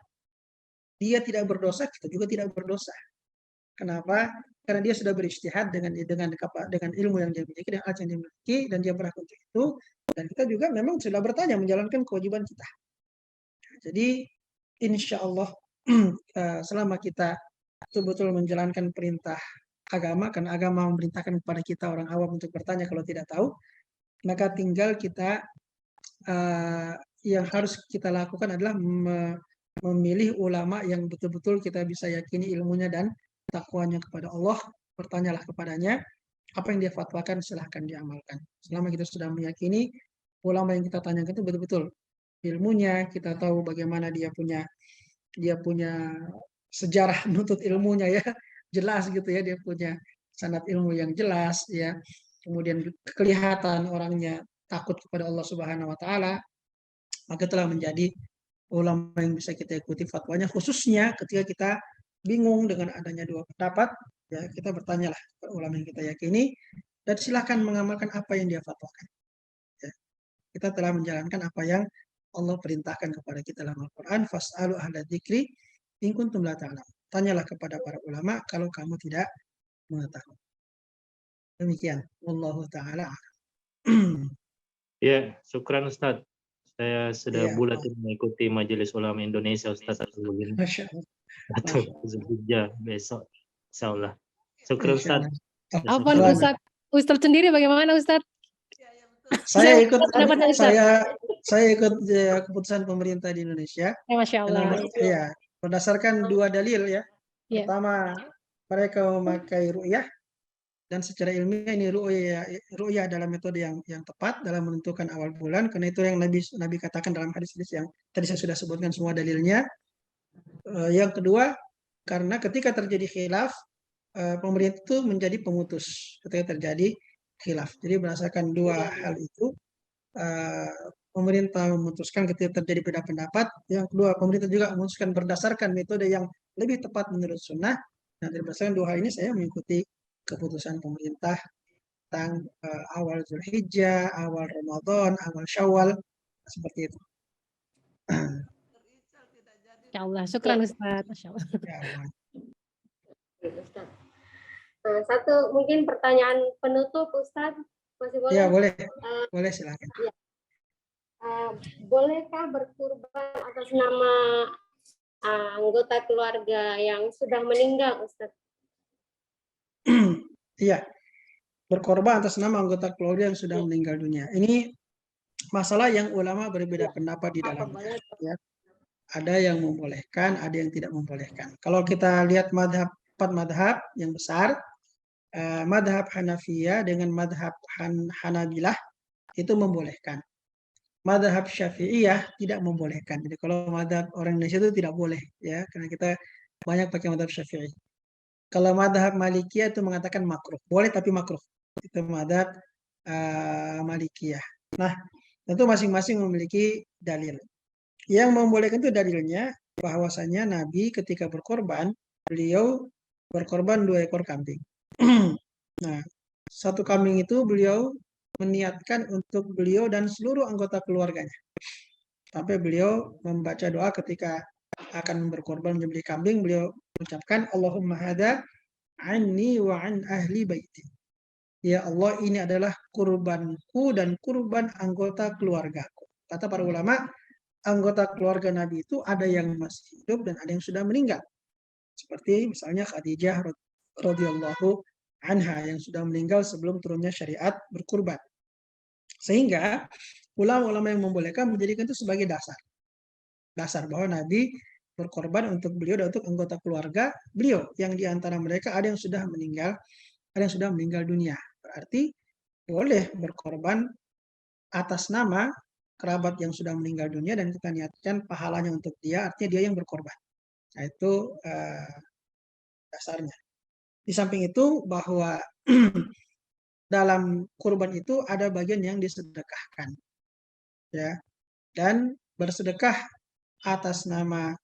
S1: dia tidak berdosa, kita juga tidak berdosa. Kenapa? Karena dia sudah berijtihad dengan ilmu yang dia miliki, dengan alat yang dia miliki, dan dia berhak untuk itu. Dan kita juga memang sudah bertanya menjalankan kewajiban kita. Jadi insya Allah selama kita betul-betul menjalankan perintah agama, karena agama memerintahkan kepada kita orang awam untuk bertanya kalau tidak tahu, maka tinggal kita yang harus kita lakukan adalah memilih ulama yang betul-betul kita bisa yakini ilmunya dan takwanya kepada Allah. Bertanyalah kepadanya, apa yang dia fatwakan silahkan diamalkan. Selama kita sudah meyakini ulama yang kita tanyakan itu betul-betul ilmunya, kita tahu bagaimana dia punya sejarah menuntut ilmunya, ya, jelas gitu ya, dia punya sanad ilmu yang jelas, ya. Kemudian kelihatan orangnya takut kepada Allah Subhanahu wa taala, maka telah menjadi ulama yang bisa kita ikuti fatwanya, khususnya ketika kita bingung dengan adanya 2 pendapat, ya, kita bertanyalah kepada ulama yang kita yakini dan silakan mengamalkan apa yang dia fatwakan. Ya. Kita telah menjalankan apa yang Allah perintahkan kepada kita dalam Al-Quran, fas'alu ahla dzikri in kuntum la ta'lamun. Tanyalah kepada para ulama kalau kamu tidak mengetahui. Demikian. Wallahu ta'ala.
S7: Ya, syukran Ustaz. Saya sudah
S1: Ya,
S7: bulat mengikuti Majelis Ulama Indonesia Ustaz begini.
S1: Masya Allah.
S7: Atau Zulhijjah besok, insyaallah. Syukran Ustaz.
S6: Afwan Ustaz sendiri bagaimana Ustaz?
S1: Saya ikut keputusan pemerintah di Indonesia.
S6: Ya, Masya Allah.
S1: Ya, berdasarkan 2 dalil, ya.
S6: Ya.
S1: Pertama, mereka memakai ru'yah, dan secara ilmiah ini ru'yah adalah metode yang tepat dalam menentukan awal bulan, karena itu yang Nabi katakan dalam hadis-hadis yang tadi saya sudah sebutkan semua dalilnya. Yang kedua, karena ketika terjadi khilaf, pemerintah itu menjadi pemutus ketika terjadi khilaf. Jadi berdasarkan 2 hal itu, pemerintah memutuskan ketika terjadi beda pendapat. Yang kedua, pemerintah juga memutuskan berdasarkan metode yang lebih tepat menurut sunnah. Nah, berdasarkan 2 hal ini saya mengikuti keputusan pemerintah tentang awal Zulhijjah, awal Ramadan, awal Syawal, seperti itu.
S6: Insya Allah, syukran Ustaz. Masya Allah.
S2: Ustaz. Nah, satu mungkin pertanyaan penutup Ustaz, masih boleh?
S1: Ya, boleh. Boleh, silakan.
S2: Ya. Bolehkah berkurban atas nama anggota keluarga yang sudah meninggal, Ustaz?
S1: Iya, berkorban atas nama anggota keluarga yang sudah meninggal dunia. Ini masalah yang ulama berbeda pendapat di dalamnya. Ya. Ada yang membolehkan, ada yang tidak membolehkan. Kalau kita lihat 4 madhab yang besar, madhab Hanafiyah dengan madhab Hanabilah itu membolehkan. Madhab Syafi'iyah tidak membolehkan. Jadi kalau madhab orang Indonesia itu tidak boleh, ya, karena kita banyak pakai madhab Syafi'i. Kalau madhab Malikiyah itu mengatakan makruh, boleh tapi makruh. Itu madhab Malikiyah. Nah, tentu masing-masing memiliki dalil. Yang membolehkan itu dalilnya bahwasanya Nabi ketika berkorban, beliau berkorban 2 ekor kambing. Nah, 1 kambing itu beliau meniatkan untuk beliau dan seluruh anggota keluarganya. Sampai beliau membaca doa ketika akan berkorban menyembelih kambing, beliau mengucapkan Allahumma hada anni wa an ahli baiti. Ya Allah, ini adalah kurbanku dan kurban anggota keluargaku. Kata para ulama, anggota keluarga Nabi itu ada yang masih hidup dan ada yang sudah meninggal. Seperti misalnya Khadijah radhiyallahu anha yang sudah meninggal sebelum turunnya syariat berkurban. Sehingga ulama-ulama yang membolehkan menjadikan itu sebagai dasar bahwa Nabi berkorban untuk beliau dan untuk anggota keluarga beliau yang diantara mereka ada yang sudah meninggal, ada yang sudah meninggal dunia. Berarti boleh berkorban atas nama kerabat yang sudah meninggal dunia dan kita niatkan pahalanya untuk dia, artinya dia yang berkorban. Nah, itu dasarnya. Di samping itu bahwa dalam kurban itu ada bagian yang disedekahkan, ya, dan bersedekah atas nama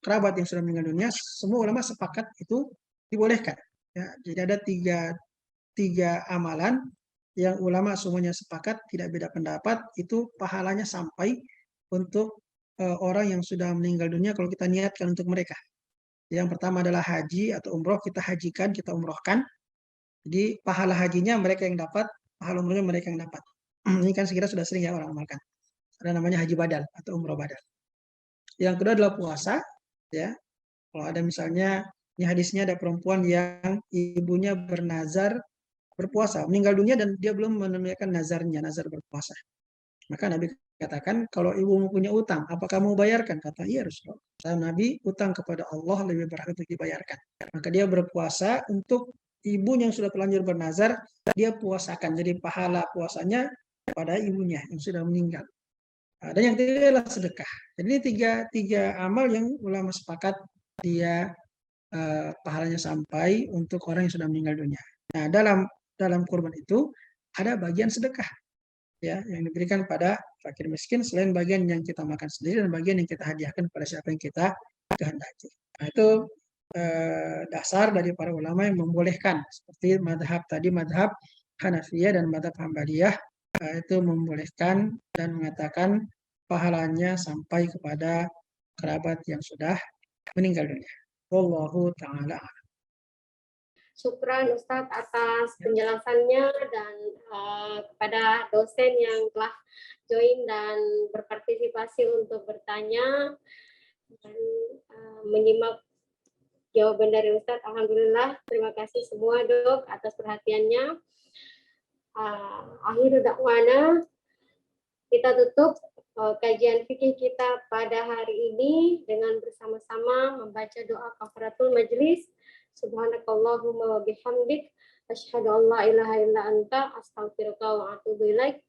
S1: kerabat yang sudah meninggal dunia, semua ulama sepakat itu dibolehkan. Ya, jadi ada tiga amalan yang ulama semuanya sepakat, tidak beda pendapat, itu pahalanya sampai untuk orang yang sudah meninggal dunia kalau kita niatkan untuk mereka. Yang pertama adalah haji atau umroh, kita hajikan, kita umrohkan. Jadi pahala hajinya mereka yang dapat, pahala umrohnya mereka yang dapat. Ini kan sekira sudah sering ya orang amalkan. Ada namanya haji badal atau umroh badal. Yang kedua adalah puasa, ya. Kalau ada misalnya, ini hadisnya ada perempuan yang ibunya bernazar berpuasa, meninggal dunia dan dia belum menunaikan nazarnya, nazar berpuasa. Maka Nabi katakan, kalau ibumu punya utang, apa kamu bayarkan? Kata, iya Rasulullah. Kata Nabi, utang kepada Allah lebih berhak untuk dibayarkan. Maka dia berpuasa untuk ibu yang sudah terlanjur bernazar, dia puasakan. Jadi pahala puasanya pada ibunya yang sudah meninggal. Dan yang ketiga adalah sedekah. Jadi ini tiga amal yang ulama sepakat dia pahalanya sampai untuk orang yang sudah meninggal dunia. Nah, dalam kurban itu ada bagian sedekah, ya, yang diberikan pada fakir miskin selain bagian yang kita makan sendiri dan bagian yang kita hadiahkan pada siapa yang kita kehendaki. Nah, itu dasar dari para ulama yang membolehkan, seperti madhab tadi, madhab Hanafiyah dan madhab Hambaliyah itu membolehkan dan mengatakan pahalanya sampai kepada kerabat yang sudah meninggal dunia. Wallahu ta'ala.
S2: Syukran Ustadz atas penjelasannya dan kepada dosen yang telah join dan berpartisipasi untuk bertanya dan menyimak jawaban dari Ustadz. Alhamdulillah, terima kasih semua Dok atas perhatiannya. Akhir dakwana, kita tutup kajian fikih kita pada hari ini dengan bersama-sama membaca doa kafaratul majlis. Subhanakallahumma wa bihamdik asyhadu an la ilaha illa anta astaghfiruka wa atubu ilaik.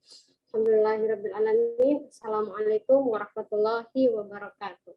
S2: Alhamdulillahirabbil alamin. Assalamualaikum warahmatullahi wabarakatuh.